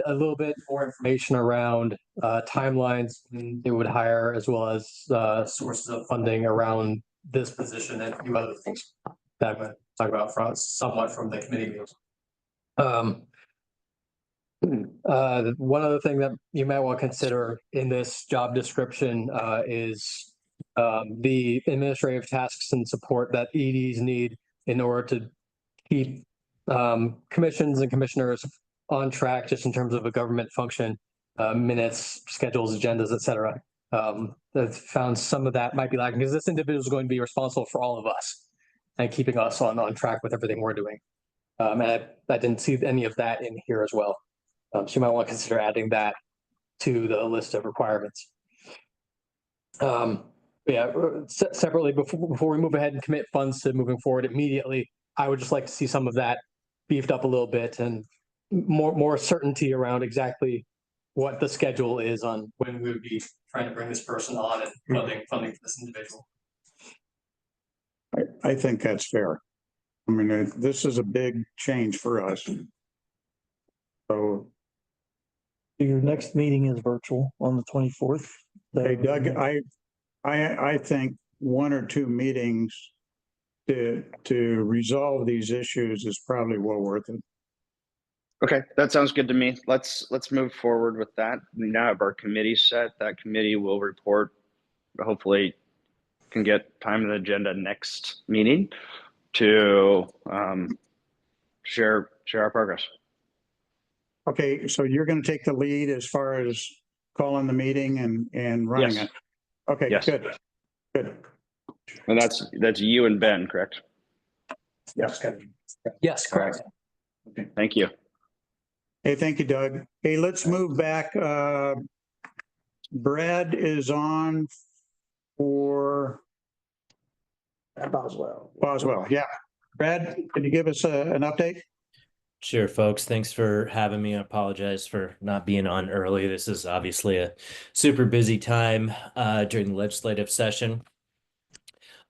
a little bit more information around timelines it would hire, as well as sources of funding around this position and a few other things that I'm going to talk about somewhat from the committee meetings. One other thing that you might want to consider in this job description is the administrative tasks and support that EDs need in order to keep commissions and commissioners on track, just in terms of a government function, minutes, schedules, agendas, etc. I've found some of that might be lacking because this individual is going to be responsible for all of us and keeping us on track with everything we're doing. And I didn't see any of that in here as well. So you might want to consider adding that to the list of requirements. Separately, before we move ahead and commit funds to moving forward immediately, I would just like to see some of that beefed up a little bit and more certainty around exactly what the schedule is on when we would be trying to bring this person on and funding for this individual. I think that's fair. I mean, this is a big change for us. So Your next meeting is virtual on the 24th. hey, Doug, I think one or two meetings to resolve these issues is probably well worth it. Okay, that sounds good to me. Let's move forward with that. We now have our committee set. That committee will report, hopefully can get time on the agenda next meeting to share our progress. Okay, so you're going to take the lead as far as calling the meeting and running Yes. it. Okay, Yes. good. And that's you and Ben, correct? Yes. Yes, correct. Okay. Thank you. Hey, thank you, Doug. Hey, let's move back. Brad is on for Boswell. Yeah. Brad, can you give us an update? Sure, folks. Thanks for having me. I apologize for not being on early. This is obviously a super busy time during the legislative session.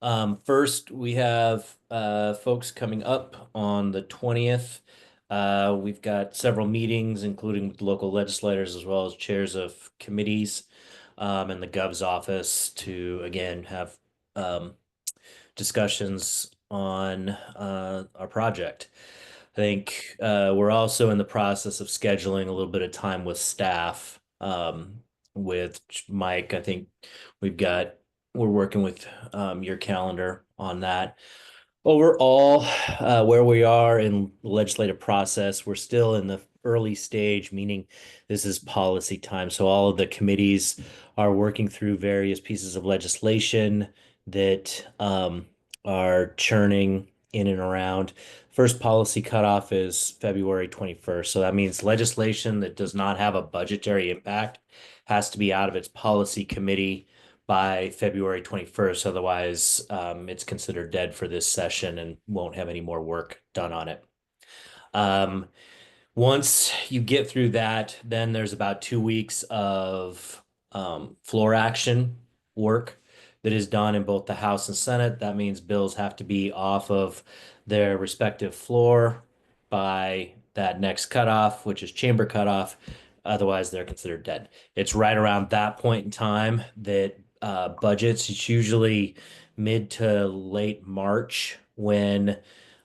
First, we have folks coming up on the 20th. We've got several meetings, including with local legislators as well as chairs of committees and the Gov's office to, again, have discussions on our project. I think we're also in the process of scheduling a little bit of time with staff. With Mike, I think we're working with your calendar on that. Overall, where we are in the legislative process, we're still in the early stage, meaning this is policy time. So all of the committees are working through various pieces of legislation that are churning in and around. First policy cutoff is February 21st. So that means legislation that does not have a budgetary impact has to be out of its policy committee by February 21st. Otherwise, it's considered dead for this session and won't have any more work done on it. Once you get through that, then there's about 2 weeks of floor action work that is done in both the House and Senate. That means bills have to be off of their respective floor by that next cutoff, which is chamber cutoff. Otherwise, they're considered dead. It's right around that point in time that budgets, it's usually mid to late March when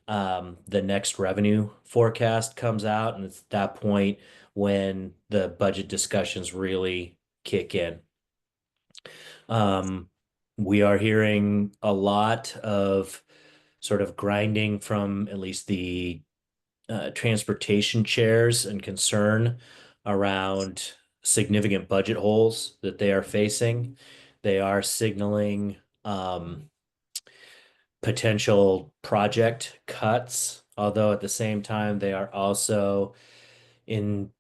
the next revenue forecast comes out. And it's at that point when the budget discussions really kick in. We are hearing a lot of sort of grinding from at least the transportation chairs and concern around significant budget holes that they are facing. They are signaling potential project cuts, although at the same time, they are also in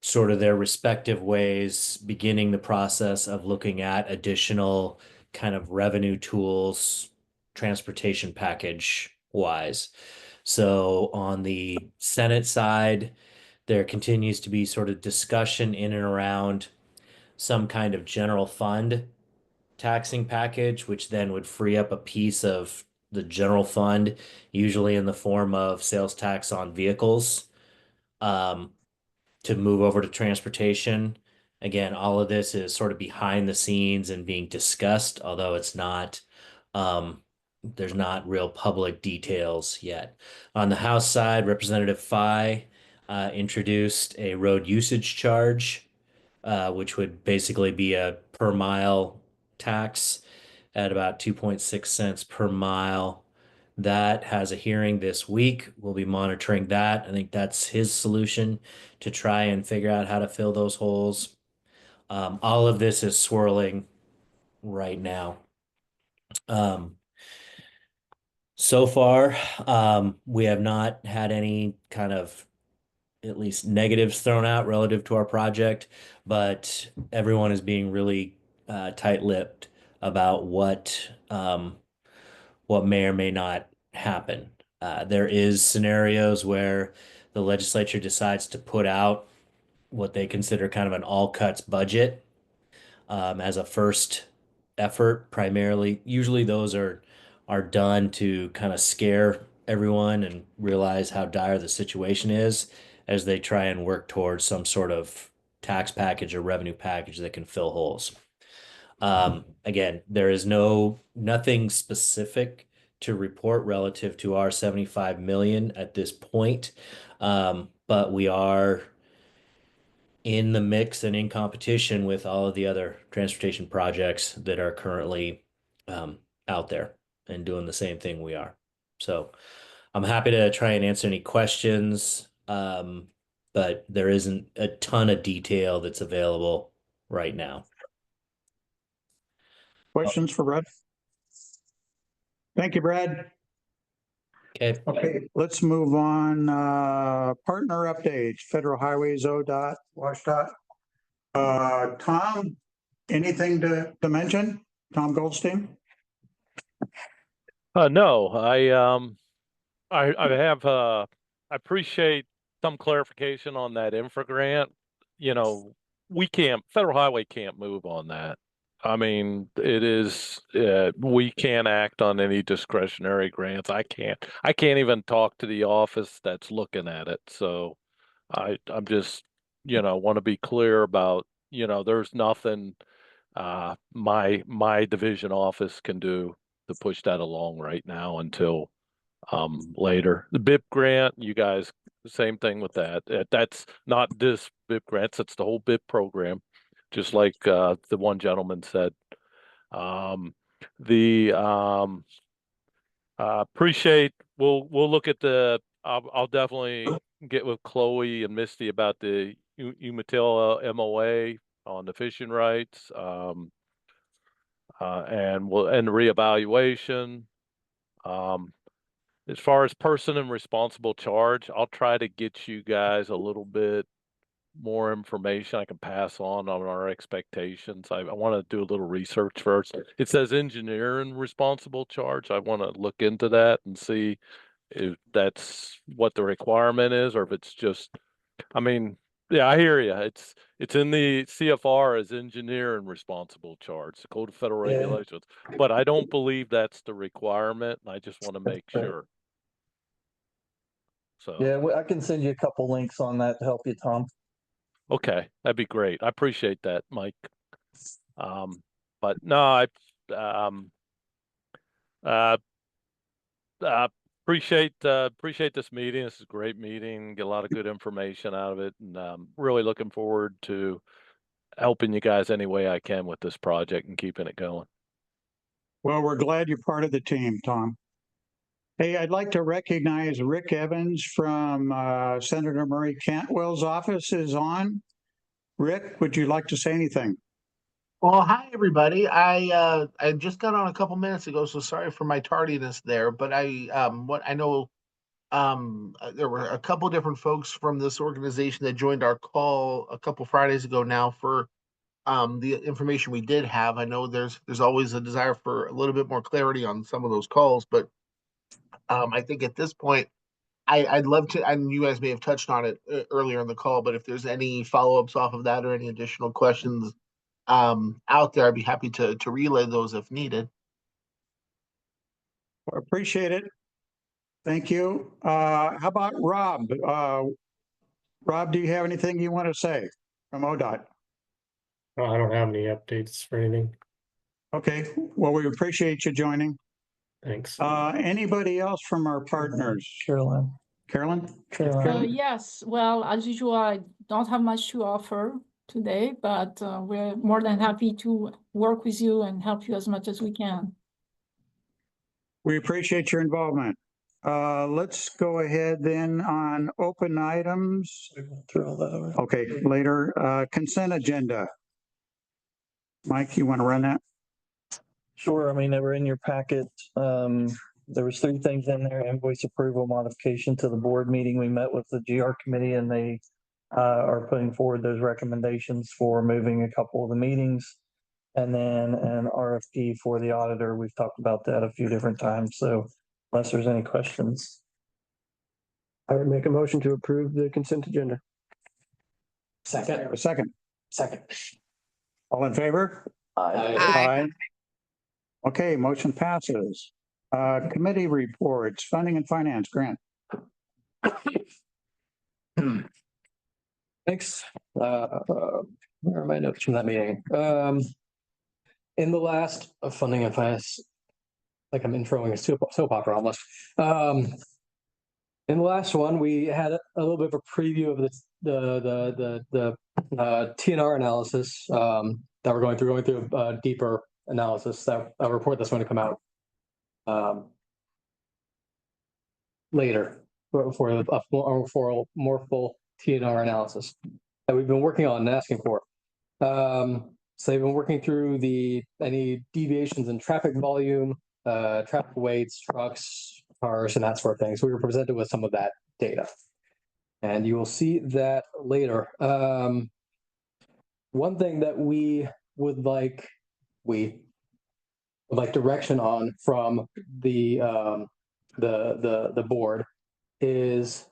sort of their respective ways beginning the process of looking at additional kind of revenue tools, transportation package wise. So on the Senate side, there continues to be sort of discussion in and around some kind of general fund taxing package, which then would free up a piece of the general fund, usually in the form of sales tax on vehicles, to move over to transportation. Again, all of this is sort of behind the scenes and being discussed, although it's not, there's not real public details yet. On the House side, Representative Fye introduced a road usage charge, which would basically be a per mile tax at about 2.6 cents per mile. That has a hearing this week. We'll be monitoring that. I think that's his solution to try and figure out how to fill those holes. All of this is swirling right now. So far, we have not had any kind of at least negatives thrown out relative to our project, but everyone is being really tight-lipped about what may or may not happen. There is scenarios where the legislature decides to put out what they consider kind of an all cuts budget as a first effort, primarily. Usually those are done to kind of scare everyone and realize how dire the situation is as they try and work towards some sort of tax package or revenue package that can fill holes. Again, there is nothing specific to report relative to our 75 million at this point. But we are in the mix and in competition with all of the other transportation projects that are currently out there and doing the same thing we are. So I'm happy to try and answer any questions, but there isn't a ton of detail that's available right now. Questions for Brad? Thank you, Brad. Okay. Okay, let's move on. Partner updates, Federal Highways, ODOT, WashDOT. Tom, anything to mention? Tom Goldstein? No, I have I appreciate some clarification on that infra grant. You know, Federal Highway can't move on that. I mean, we can't act on any discretionary grants. I can't even talk to the office that's looking at it. So I'm just, want to be clear about, there's nothing my division office can do to push that along right now until later. The BIP grant, you guys, same thing with that. That's not this BIP grant, it's the whole BIP program, just like the one gentleman said. Appreciate, we'll look at I'll definitely get with Chloe and Misty about the Umatilla MOA on the fishing rights, and the reevaluation. As far as person and responsible charge, I'll try to get you guys a little bit more information I can pass on our expectations. I want to do a little research first. It says engineer and responsible charge. I want to look into that and see if that's what the requirement is, or if it's just, I mean, yeah, I hear you. It's in the CFR as engineer and responsible charge, the Code of Federal Regulations, but I don't believe that's the requirement. I just want to make sure. So Yeah, I can send you a couple links on that to help you, Tom. okay, that'd be great. I appreciate that, Mike. But no, I appreciate this meeting. This is a great meeting. Get a lot of good information out of it, and really looking forward to helping you guys any way I can with this project and keeping it going. Well, we're glad you're part of the team, Tom. Hey, I'd like to recognize Rick Evans from Senator Murray Cantwell's office is on. Rick, would you like to say anything? Well, hi, everybody. I just got on a couple minutes ago, so sorry for my tardiness there, but what I know, there were a couple different folks from this organization that joined our call a couple Fridays ago now for the information we did have. I know there's always a desire for a little bit more clarity on some of those calls, but I think at this point, I'd love to, and you guys may have touched on it earlier in the call, but if there's any follow-ups off of that or any additional questions out there, I'd be happy to relay those if needed. Appreciate it. Thank you. How about Rob? Rob, do you have anything you want to say from ODOT? Oh, I don't have any updates for anything. Okay, well, we appreciate you joining. Thanks. Anybody else from our partners? Carolyn. Carolyn? Yes, well, as usual, I don't have much to offer today, but we're more than happy to work with you and help you as much as we can. We appreciate your involvement. Let's go ahead then on open items. Okay, later, consent agenda. Mike, you want to run that? Sure. I mean, they were in your packet. There was 3 things in there: invoice approval, modification to the board meeting. We met with the GR committee and they are putting forward those recommendations for moving a couple of the meetings. And then an RFP for the auditor. We've talked about that a few different times. So unless there's any questions. I would make a motion to approve the consent agenda. Second. Second. All in favor? Aye. Okay, motion passes. Committee reports, funding and finance, Grant. Thanks. Where are my notes from that meeting? In the last funding and finance, like I'm introing a soap opera almost. In the last one, we had a little bit of a preview of the TNR analysis that we're going through a deeper analysis. That a report that's going to come out later for a more full TNR analysis that we've been working on and asking for. So they've been working through any deviations in traffic volume, traffic weights, trucks, cars, and that sort of thing. So we were presented with some of that data, and you will see that later. One thing that we would like direction on from the board is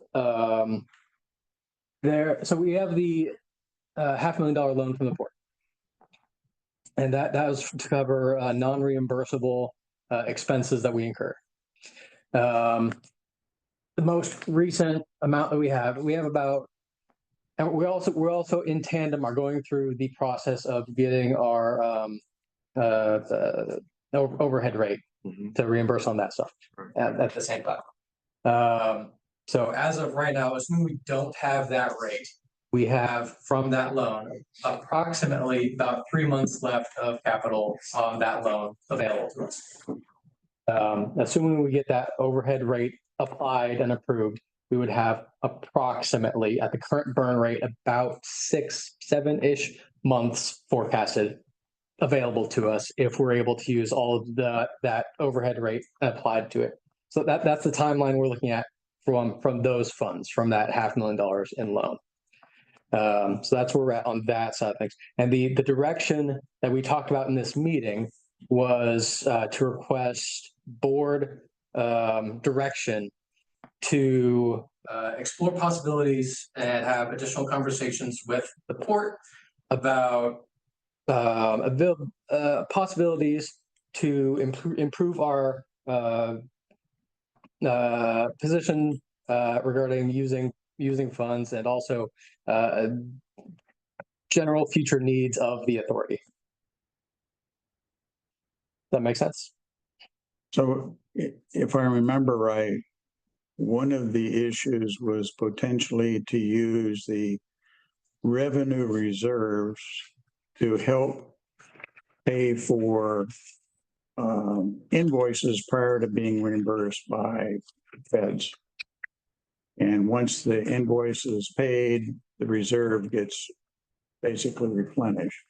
there. So we have the $500,000 loan from the port, and that was to cover non-reimbursable expenses that we incur. The most recent amount that we have about, and we're also in tandem are going through the process of getting our overhead rate to reimburse on that stuff at the same time. So as of right now, assuming we don't have that rate, we have from that loan approximately about 3 months left of capital on that loan available to us. Assuming we get that overhead rate applied and approved, we would have approximately, at the current burn rate, about 6-7-ish months forecasted available to us if we're able to use all of that overhead rate applied to it. So that's the timeline we're looking at from those funds, from that $500,000 in loan. So that's where we're at on that side of things. And the direction that we talked about in this meeting was to request board direction to explore possibilities and have additional conversations with the port about possibilities to improve our position regarding using funds, and also general future needs of the authority. That makes sense? So if I remember right, one of the issues was potentially to use the revenue reserves to help pay for invoices prior to being reimbursed by feds. And once the invoice is paid, the reserve gets basically replenish.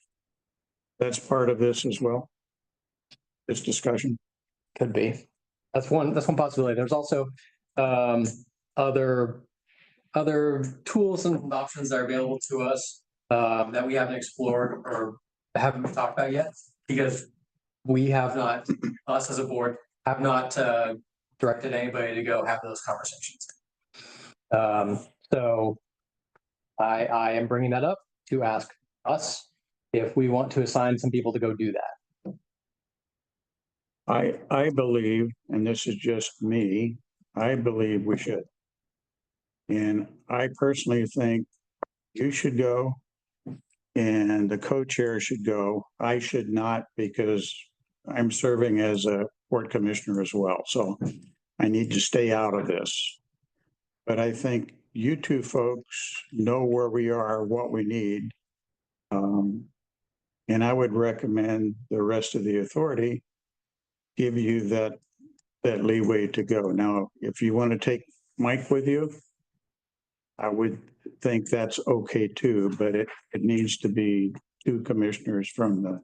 That's part of this as well. This discussion. Could be. That's one possibility. There's also other tools and options that are available to us that we haven't explored or haven't talked about yet, because we have not, us as a board, have not directed anybody to go have those conversations. So I am bringing that up to ask us if we want to assign some people to go do that. I believe, and this is just me, I believe we should. And I personally think you should go and the co-chair should go. I should not, because I'm serving as a board commissioner as well. So I need to stay out of this. But I think you two folks know where we are, what we need. And I would recommend the rest of the authority give you that leeway to go. Now, if you want to take Mike with you, I would think that's okay too, but it needs to be two commissioners from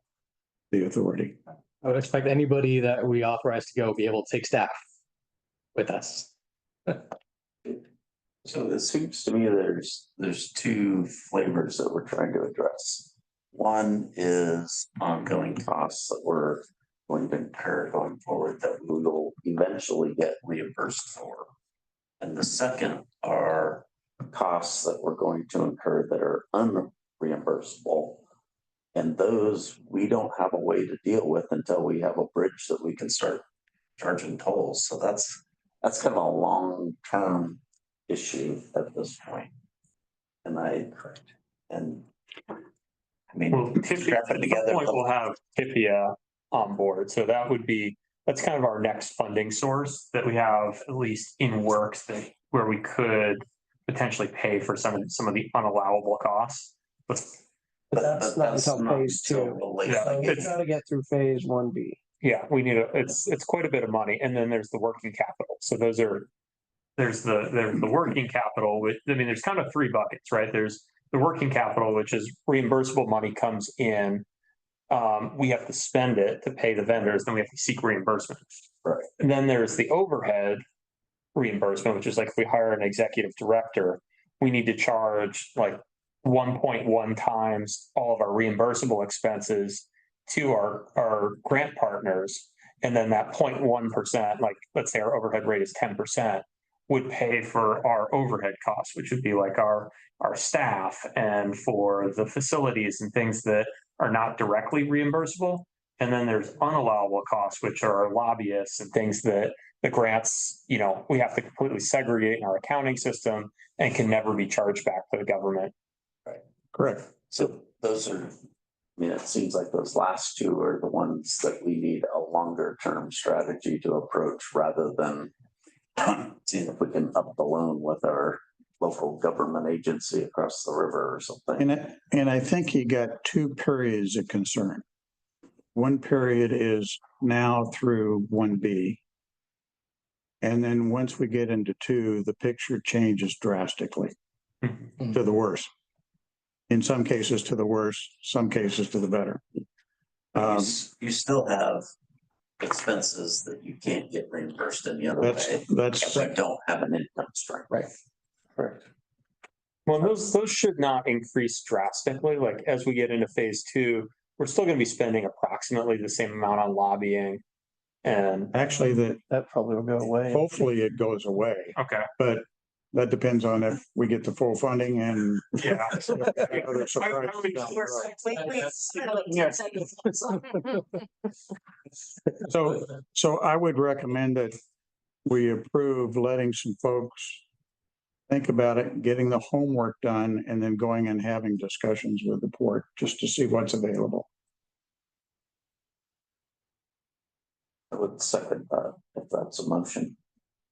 the authority. I would expect anybody that we authorize to go be able to take staff with us. So it seems to me there's two flavors that we're trying to address. One is ongoing costs that we're going to incur going forward that we will eventually get reimbursed for. And the second are costs that we're going to incur that are unreimbursable. And those we don't have a way to deal with until we have a bridge that we can start charging tolls. So that's kind of a long-term issue at this point. And I mean, well, at some point we'll have TIFIA on board. So that's kind of our next funding source that we have at least in works where we could potentially pay for some of the unallowable costs. But that's not until phase 2. Yeah, It's got to get through phase 1B. Yeah, we need it's quite a bit of money. And then there's the working capital. So there's the working capital, there's kind of three buckets, right? There's the working capital, which is reimbursable money comes in. We have to spend it to pay the vendors, then we have to seek reimbursement. Right. And then there's the overhead reimbursement, which is like if we hire an executive director, we need to charge like 1.1 times all of our reimbursable expenses to our grant partners. And then that 0.1%, like let's say our overhead rate is 10%, would pay for our overhead costs, which would be like our staff and for the facilities and things that are not directly reimbursable. And then there's unallowable costs, which are our lobbyists and things that the grants, we have to completely segregate in our accounting system and can never be charged back to the government. Right. Correct. So those are, it seems like those last two are the ones that we need a longer term strategy to approach rather than seeing if we can up the loan with our local government agency across the river or something. And I think you got two periods of concern. One period is now through 1B. And then once we get into 2, the picture changes drastically to the worse. In some cases to the worse, some cases to the better. You still have expenses that you can't get reimbursed in the other way. That's if you don't have an income stream. Right. Correct. Well, those should not increase drastically. Like as we get into phase 2, we're still going to be spending approximately the same amount on lobbying. And actually that probably will go away. Hopefully it goes away. Okay. But that depends on if we get the full funding and yeah. So I would recommend that we approve letting some folks think about it, getting the homework done, and then going and having discussions with the board just to see what's available. I would second that if that's a motion.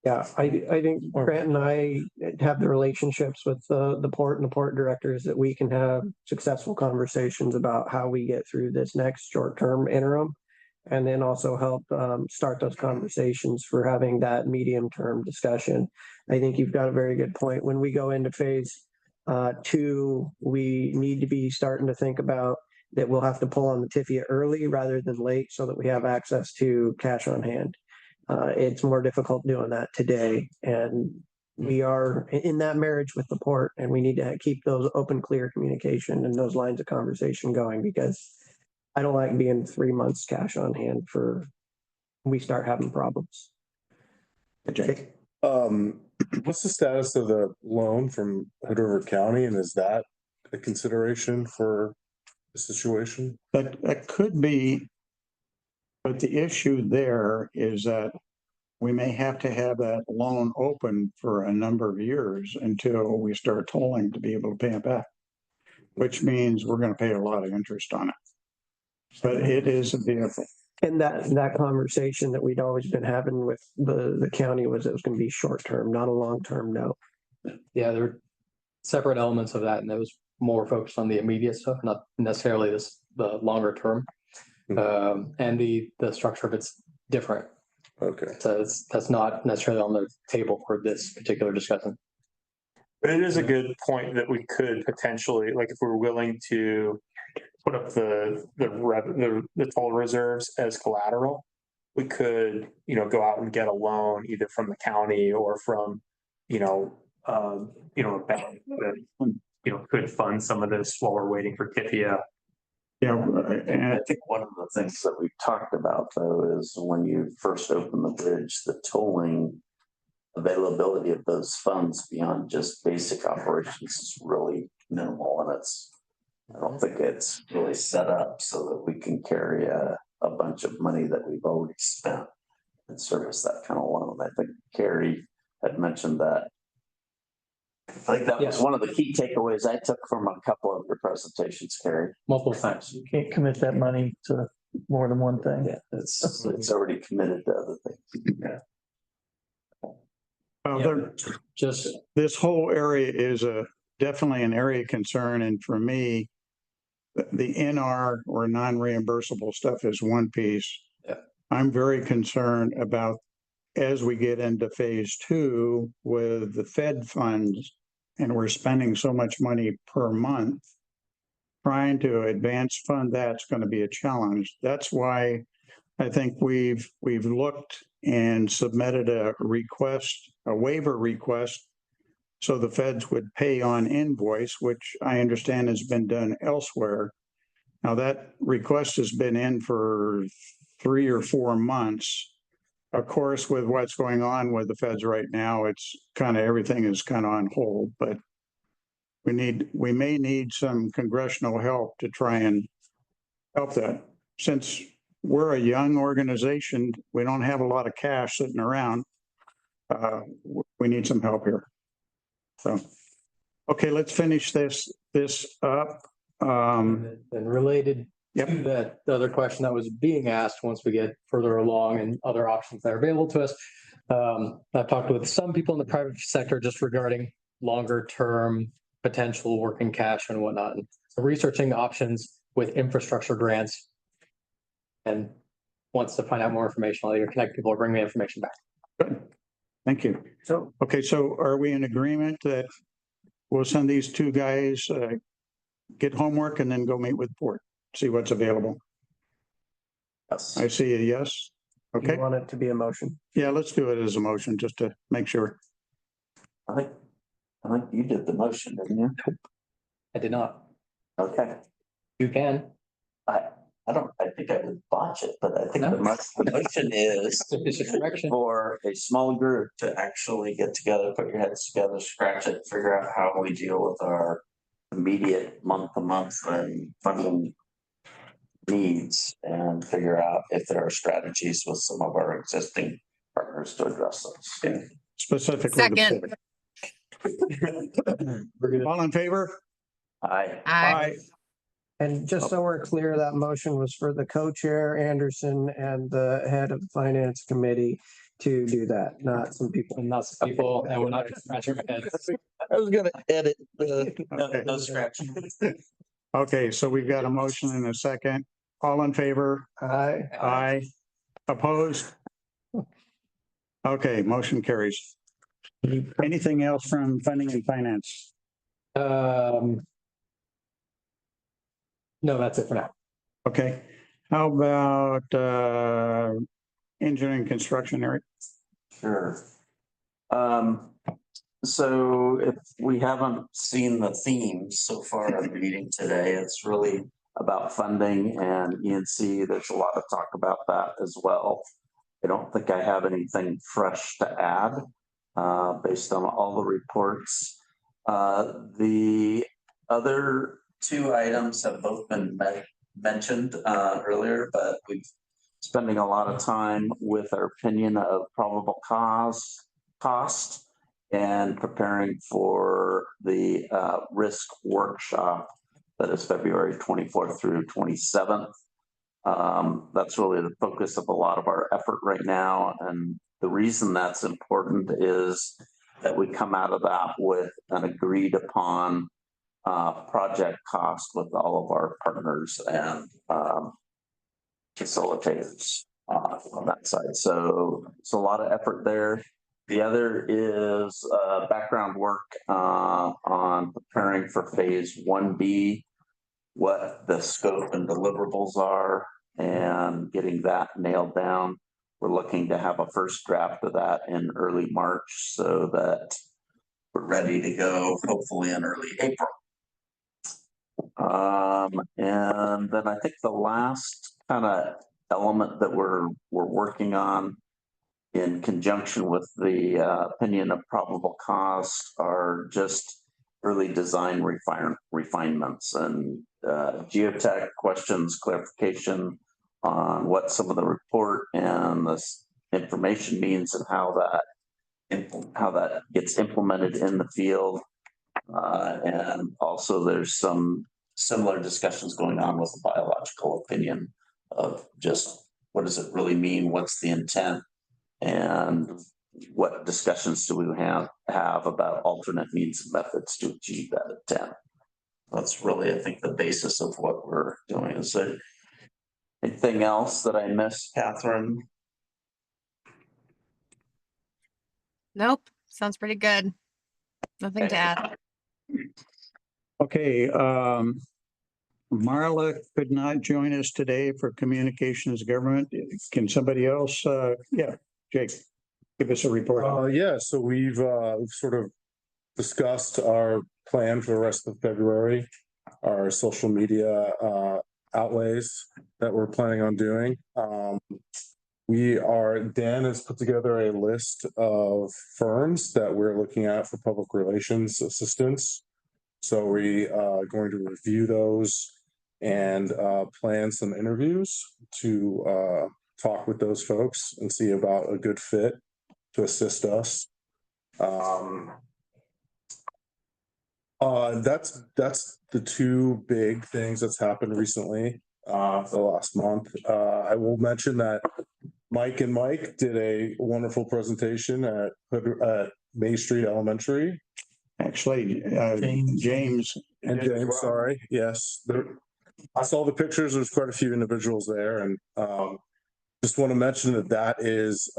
Yeah, I think Grant and I have the relationships with the port and the port directors that we can have successful conversations about how we get through this next short-term interim, and then also help start those conversations for having that medium-term discussion. I think you've got a very good point. When we go into phase Two, we need to be starting to think about that we'll have to pull on the TIFIA early rather than late so that we have access to cash on hand. It's more difficult doing that today, and we are in that marriage with the port, and we need to keep those open, clear communication and those lines of conversation going, because I don't like being 3 months cash on hand for we start having problems. Jake? What's the status of the loan from Hood River County, and is that a consideration for the situation? That could be, but the issue there is that we may have to have that loan open for a number of years until we start tolling to be able to pay it back, which means we're going to pay a lot of interest on it. But it is a vehicle. And that conversation that we'd always been having with the county was it was going to be short term, not a long term note. Yeah, there are separate elements of that, and it was more focused on the immediate stuff, not necessarily the longer term. And the structure of it's different. Okay. So that's not necessarily on the table for this particular discussion. But it is a good point that we could potentially, like, if we're willing to put up the toll reserves as collateral, we could, go out and get a loan either from the county or from, a bank that, could fund some of this while we're waiting for TIFIA. Yeah, And I think one of the things that we've talked about, though, is when you first open the bridge, the tolling availability of those funds beyond just basic operations is really minimal, and I don't think it's really set up so that we can carry a bunch of money that we've already spent and service that kind of loan. I think Carrie had mentioned that. I think that was one of the key takeaways I took from a couple of your presentations, Carrie. Multiple times. You can't commit that money to more than one thing. Yeah, it's already committed to other things. Yeah. Well, this whole area is definitely an area of concern, and for me, the NR or non-reimbursable stuff is one piece. Yeah. I'm very concerned about as we get into phase 2 with the Fed funds, and we're spending so much money per month, trying to advance fund that's going to be a challenge. That's why I think we've looked and submitted a waiver request, so the feds would pay on invoice, which I understand has been done elsewhere. Now that request has been in for 3 or 4 months. Of course, with what's going on with the feds right now, it's kind of everything is kind of on hold, but we may need some congressional help to try and help that. Since we're a young organization, we don't have a lot of cash sitting around. We need some help here. So, okay, let's finish this up. And related to that, the other question that was being asked once we get further along and other options that are available to us. I've talked with some people in the private sector just regarding longer term potential working cash and whatnot. And so researching options with infrastructure grants, and wants to find out more information, I'll either connect people or bring me information back. Good. Thank you. So, okay, so are we in agreement that we'll send these 2 guys, get homework and then go meet with the port, see what's available? Yes. I see a yes. Okay. You want it to be a motion? Yeah, let's do it as a motion just to make sure. I think you did the motion, didn't you? I did not. Okay. You can. I think I would botch it, but I think the motion is for a small group to actually get together, put your heads together, scratch it, figure out how we deal with our immediate month-to-month and funding needs, and figure out if there are strategies with some of our existing partners to address those. Yeah. Specifically. Second. All in favor? Aye. Aye. And just so we're clear, that motion was for the co-chair Anderson and the head of the finance committee to do that, not some people. And not some people, and we're not scratching our heads. I was gonna edit No scratching. Okay, so we've got a motion and a second. All in favor? Aye. Aye. Opposed? Okay, motion carries. Anything else from funding and finance? No, that's it for now. Okay, how about engineering construction area? Sure. So if we haven't seen the themes so far in the meeting today, it's really about funding and ENC. There's a lot of talk about that as well. I don't think I have anything fresh to add based on all the reports. The other two items have both been mentioned earlier, but we've spending a lot of time with our opinion of probable cost and preparing for the risk workshop that is February 24th through 27th. That's really the focus of a lot of our effort right now. And the reason that's important is that we come out of that with an agreed upon project cost with all of our partners and facilitators on that side. So it's a lot of effort there. The other is background work on preparing for phase 1B, what the scope and deliverables are, and getting that nailed down. We're looking to have a first draft of that in early March so that we're ready to go, hopefully in early April. And then I think the last kind of element that we're working on in conjunction with the opinion of probable cost are just early design refinements and geotech questions, clarification on what some of the report and this information means and how that gets implemented in the field. And also there's some similar discussions going on with the biological opinion of just what does it really mean? What's the intent? And what discussions do we have about alternate means and methods to achieve that intent? That's really, I think, the basis of what we're doing. Is there anything else that I missed, Catherine? Nope. Sounds pretty good. Nothing to add. Okay, Marla could not join us today for communications government. Can somebody else? Yeah, Jake, give us a report. Yeah, so we've sort of discussed our plan for the rest of February, our social media outlays that we're planning on doing. Dan has put together a list of firms that we're looking at for public relations assistance. So we are going to review those and plan some interviews to talk with those folks and see about a good fit to assist us. That's the two big things that's happened recently the last month. I will mention that Mike did a wonderful presentation at May Street Elementary. Actually, James. Sorry. Yes. I saw the pictures. There's quite a few individuals there. And just want to mention that is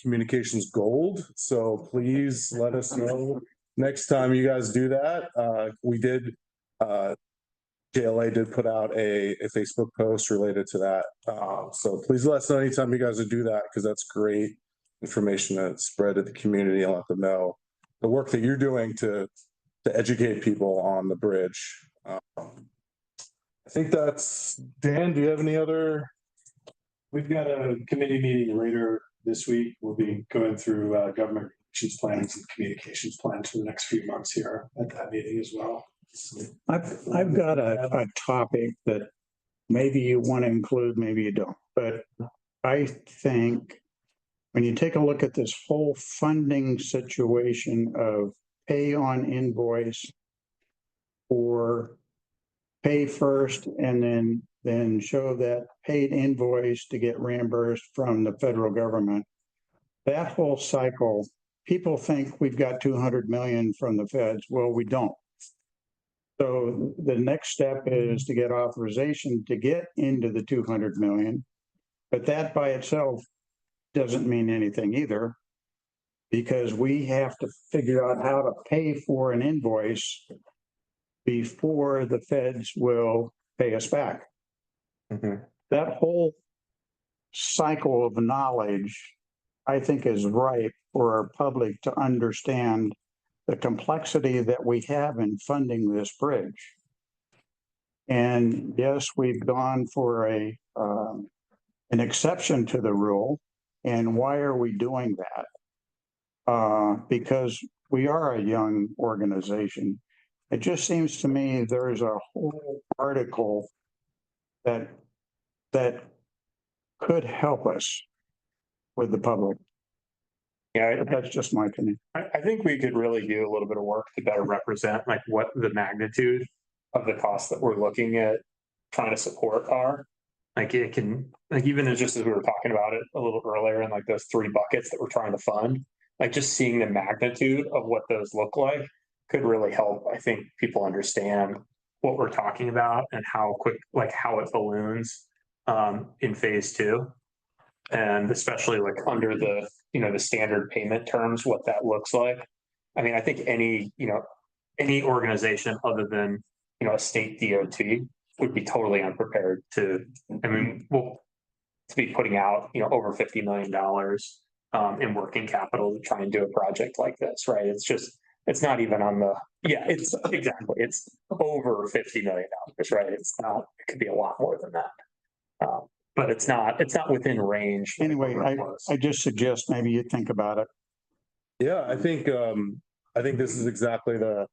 communications gold. So please let us know next time you guys do that. We did, JLA did put out a Facebook post related to that. So please let us know anytime you guys do that, because that's great information to spread to the community and let them know the work that you're doing to educate people on the bridge. I think that's, Dan, do you have any other? We've got a committee meeting later this week. We'll be going through government relations plans and communications plans for the next few months here at that meeting as well. I've got a topic that maybe you want to include, maybe you don't, but I think when you take a look at this whole funding situation of pay on invoice or pay first and then show that paid invoice to get reimbursed from the federal government, that whole cycle, people think we've got 200 million from the feds. Well, we don't. So the next step is to get authorization to get into the 200 million, but that by itself doesn't mean anything either, because we have to figure out how to pay for an invoice before the feds will pay us back. Mhm. That whole cycle of knowledge, I think, is ripe for our public to understand the complexity that we have in funding this bridge. And yes, we've gone for an exception to the rule. And why are we doing that? Because we are a young organization. It just seems to me there's a whole article that could help us with the public. Yeah, But that's just my opinion. I think we could really do a little bit of work to better represent like what the magnitude of the costs that we're looking at trying to support are. Like it can, like even as just as we were talking about it a little earlier, and like those three buckets that we're trying to fund, like just seeing the magnitude of what those look like could really help, I think, people understand what we're talking about and how quick, like how it balloons in phase two. And especially like under the, the standard payment terms, what that looks like. I mean, I think any organization other than, a state DOT would be totally unprepared to, to be putting out, over $50 million in working capital to try and do a project like this, right? It's not even on the, it's exactly, it's over $50 million, right? It's not, it could be a lot more than that. But it's not within range. Anyway, I just suggest maybe you think about it. Yeah, I think this is exactly the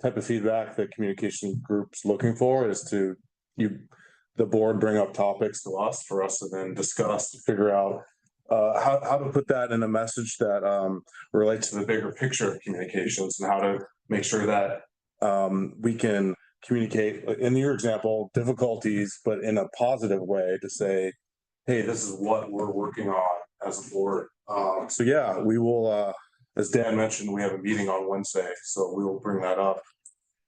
type of feedback that communication group's looking for, is to the board bring up topics to us for us to then discuss to figure out how to put that in a message that relates to the bigger picture of communications, and how to make sure that we can communicate, in your example, difficulties, but in a positive way, to say, hey, this is what we're working on as a board. So yeah, we will, as Dan mentioned, we have a meeting on Wednesday, so we will bring that up.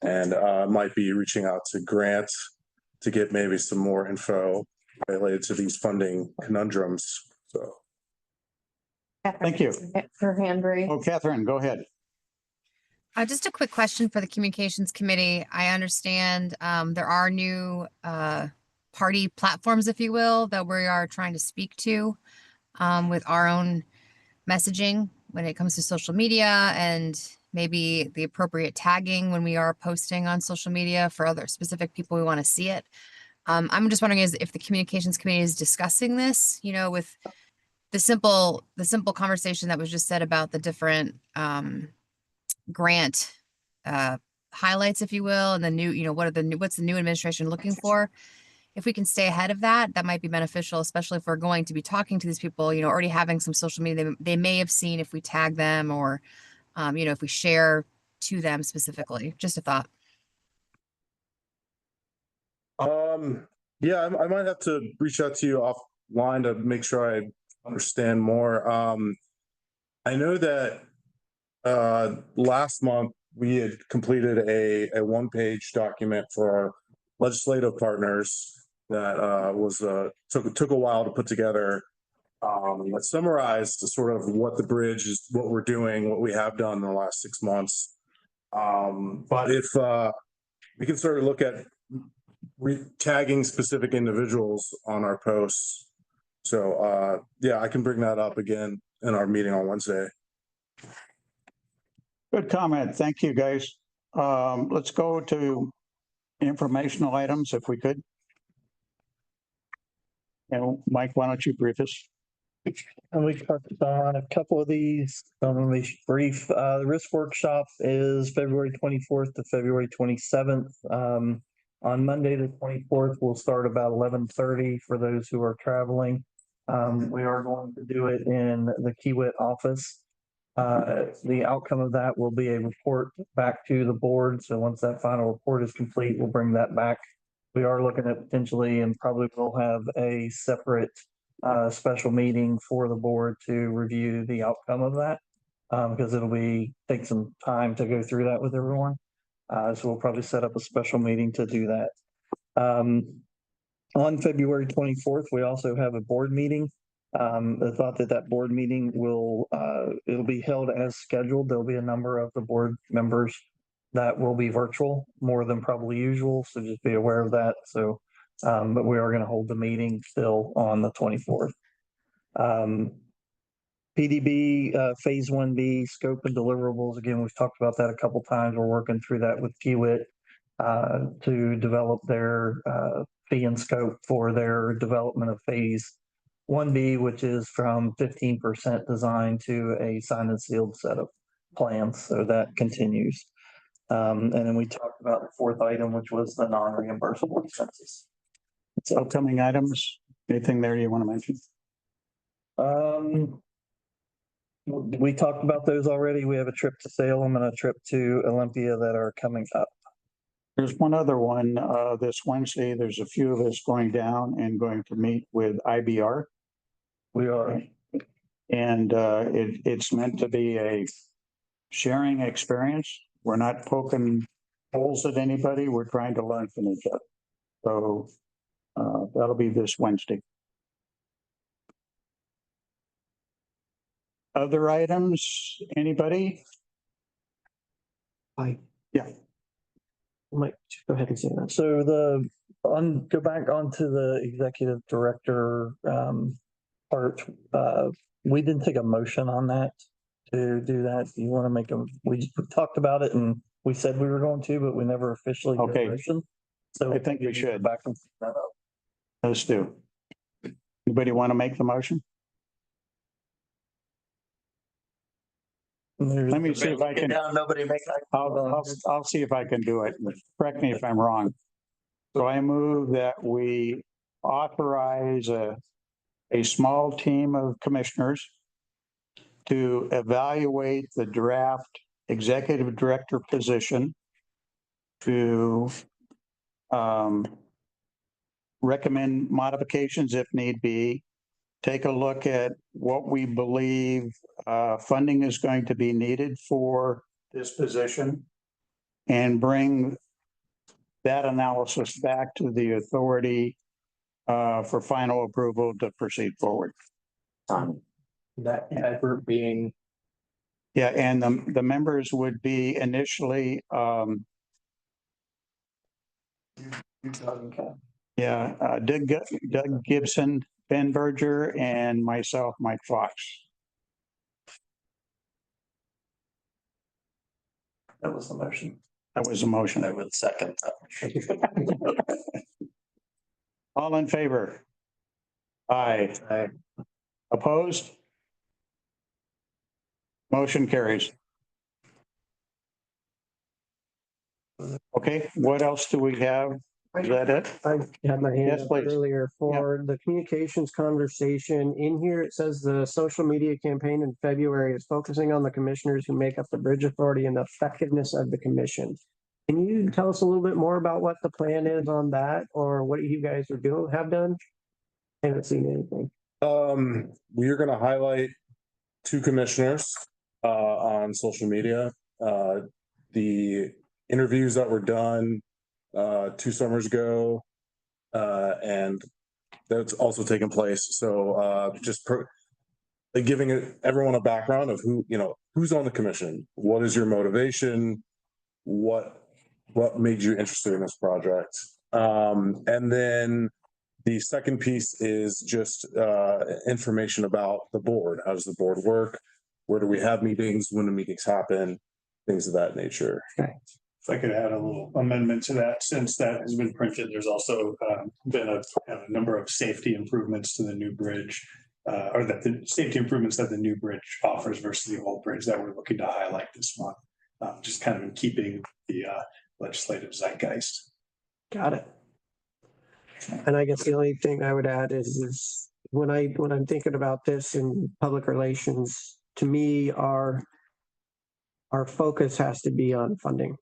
And might be reaching out to Grant to get maybe some more info related to these funding conundrums. So thank you. Her hand raised. Oh, Catherine, go ahead. Just a quick question for the communications committee. I understand there are new party platforms, if you will, that we are trying to speak to with our own messaging when it comes to social media, and maybe the appropriate tagging when we are posting on social media for other specific people we want to see it. I'm just wondering if the communications committee is discussing this, with the simple conversation that was just said about the different grant highlights, if you will, and the new, what's the new administration looking for? If we can stay ahead of that, that might be beneficial, especially if we're going to be talking to these people, already having some social media they may have seen if we tag them, or, if we share to them specifically. Just a thought. Yeah, I might have to reach out to you offline to make sure I understand more. I know that last month we had completed a one-page document for our legislative partners that was took a while to put together, that summarized sort of what the bridge is, what we're doing, what we have done in the last 6 months. But if we can sort of look at tagging specific individuals on our posts. So yeah, I can bring that up again in our meeting on Wednesday. Good comment. Thank you, guys. Let's go to informational items if we could. And Mike, why don't you brief us? And we touched on a couple of these. Let me brief. The risk workshop is February 24th to February 27th. On Monday, the 24th, we'll start about 11:30 for those who are traveling. We are going to do it in the Kiewit office. The outcome of that will be a report back to the board. So once that final report is complete, we'll bring that back. We are looking at potentially, and probably will have a separate special meeting for the board to review the outcome of that, because it'll take some time to go through that with everyone. So we'll probably set up a special meeting to do that. On February 24th, we also have a board meeting. The thought that board meeting it'll be held as scheduled. There'll be a number of the board members that will be virtual more than probably usual, so just be aware of that. So, but we are going to hold the meeting still on the 24th. PDB, Phase 1B, scope and deliverables. Again, we've talked about that a couple times. We're working through that with Kiewit to develop their fee and scope for their development of Phase 1B, which is from 15% design to a signed and sealed set of plans. So that continues. And then we talked about the fourth item, which was the non-reimbursable expenses. So upcoming items, anything there you want to mention? We talked about those already. We have a trip to Salem and a trip to Olympia that are coming up. There's one other one, this Wednesday. There's a few of us going down and going to meet with IBR. We are. And it's meant to be a sharing experience. We're not poking holes at anybody. We're trying to learn from each other. So that'll be this Wednesday. Other items, anybody? Yeah. Mike, go ahead and say that. So go back onto the executive director part. We didn't take a motion on that to do that. Do you want to make we talked about it and we said we were going to, but we never officially did a motion. So I think we should. Back and that up. Let's do. Anybody want to make the motion? Let me see if I can. Nobody make that. I'll see if I can do it. Correct me if I'm wrong. So I move that we authorize a small team of commissioners to evaluate the draft executive director position, to recommend modifications if need be, take a look at what we believe funding is going to be needed for this position, and bring that analysis back to the authority for final approval to proceed forward. That group being. Yeah, and the members would be initially Doug Gibson, Ben Berger, and myself, Mike Fox. That was the motion. That was the motion. I would second that. All in favor? Aye. Aye. Opposed? Motion carries. Okay, what else do we have? Is that it? I had my hand Yes, up please. earlier for the communications conversation. In here, it says the social media campaign in February is focusing on the commissioners who make up the bridge authority and the effectiveness of the commission. Can you tell us a little bit more about what the plan is on that, or what you guys have done? I haven't seen anything. We are going to highlight 2 commissioners on social media. The interviews that were done 2 summers ago, and that's also taken place. So just giving everyone a background of who's on the commission, what is your motivation, what made you interested in this project, and then the second piece is just information about the board. How does the board work? Where do we have meetings? When do meetings happen? Things of that nature. Okay. If I could add a little amendment to that, since that has been printed, there's also been a number of safety improvements to the new bridge, or that the safety improvements that the new bridge offers versus the old bridge that we're looking to highlight this month, just kind of in keeping the legislative zeitgeist. Got it. And I guess the only thing I would add is when I'm thinking about this in public relations, to me, our focus has to be on funding.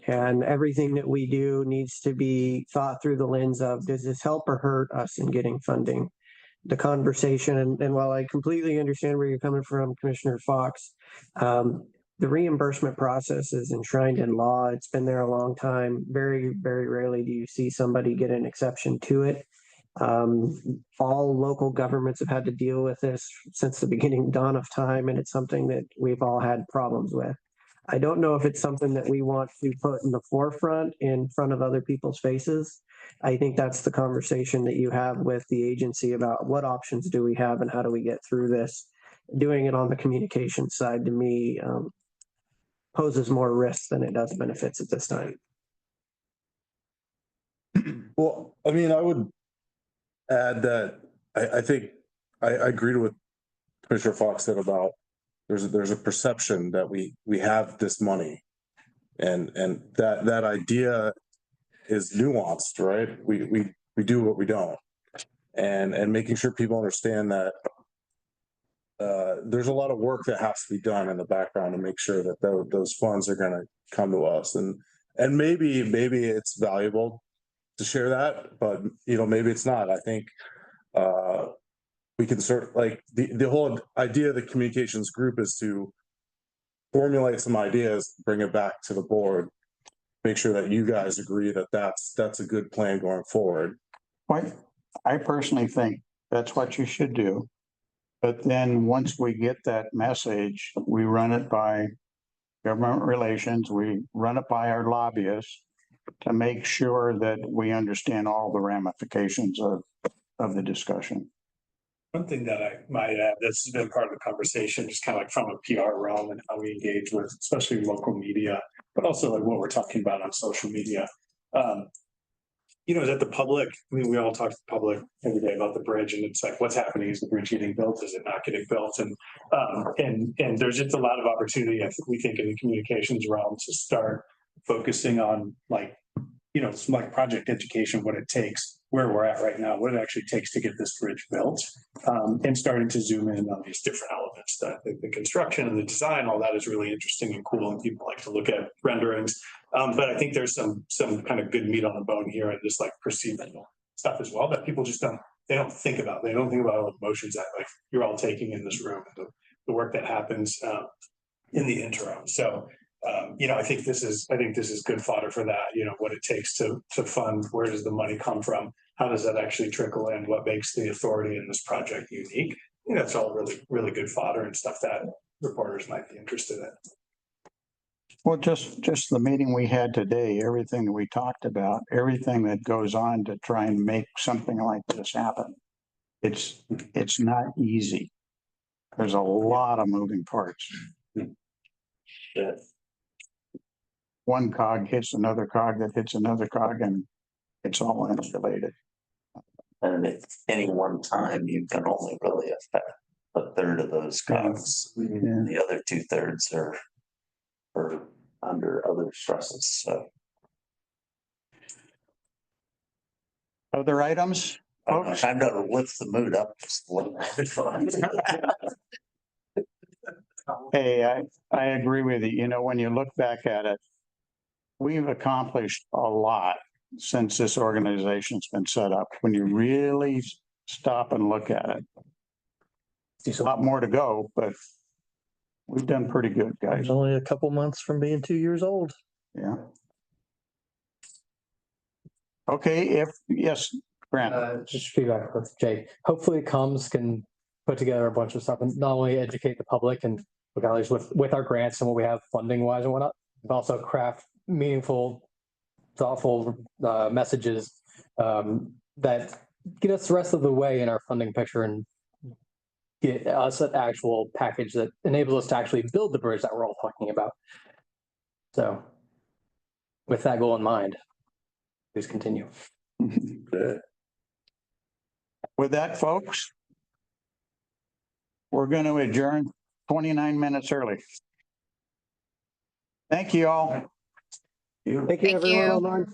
And everything that we do needs to be thought through the lens of, does this help or hurt us in getting funding? The conversation, and while I completely understand where you're coming from, Commissioner Fox, the reimbursement process is enshrined in law. It's been there a long time. Very, very rarely do you see somebody get an exception to it. All local governments have had to deal with this since the beginning dawn of time, and it's something that we've all had problems with. I don't know if it's something that we want to put in the forefront in front of other people's faces. I think that's the conversation that you have with the agency about what options do we have and how do we get through this. Doing it on the communication side to me poses more risk than it does benefits at this time. Well, I mean, I would add that I think I agreed with Commissioner Fox said about there's a perception that we have this money, and that idea is nuanced, right? We do what we don't, and making sure people understand that there's a lot of work that has to be done in the background to make sure that those funds are going to come to us, and maybe it's valuable to share that, but maybe it's not. I think we can like the whole idea of the communications group is to formulate some ideas, bring it back to the board, make sure that you guys agree that that's a good plan going forward. I personally think that's what you should do. But then once we get that message, we run it by government relations, we run it by our lobbyists to make sure that we understand all the ramifications of the discussion. One thing that I might add, this has been part of the conversation, just kind of like from a PR realm and how we engage with, especially local media, but also like what we're talking about on social media. Is that the public? I mean, we all talk to the public every day about the bridge, and it's like, what's happening? Is the bridge getting built? Is it not getting built? And there's just a lot of opportunity, I think, we think in the communications realm to start focusing on some like project education, what it takes, where we're at right now, what it actually takes to get this bridge built, and starting to zoom in on these different elements. The construction and the design, all that is really interesting and cool, and people like to look at renderings. But I think there's some kind of good meat on the bone here and just like procedural stuff as well that people just don't think about. They don't think about all the emotions that like you're all taking in this room, the work that happens in the interim. So I think this is good fodder for that. What it takes to fund. Where does the money come from? How does that actually trickle in? What makes the authority in this project unique? That's all really, really good fodder and stuff that reporters might be interested in. Well, just the meeting we had today, everything that we talked about, everything that goes on to try and make something like this happen. It's not easy. There's a lot of moving parts. Yeah. One cog hits another cog that hits another cog, and it's all interrelated. And at any one time, you can only really affect a third of those cogs. Yeah. The other 2/3 are under other stresses. So other items, folks? I'm going to lift the mood up just a little bit. Hey, I agree with you. When you look back at it, we've accomplished a lot since this organization's been set up. When you really stop and look at it, there's a lot more to go, but we've done pretty good, guys. It's only a couple months from being 2 years old. Yeah. Okay, yes, Grant. Just feedback with Jay. Hopefully Comes can put together a bunch of stuff and not only educate the public and regardless with our grants and what we have funding wise and whatnot, but also craft meaningful, thoughtful messages that get us the rest of the way in our funding picture and get us an actual package that enables us to actually build the bridge that we're all talking about. So with that goal in mind, please continue. With that, folks, we're going to adjourn 29 minutes early. Thank you all. Thank you, everyone online.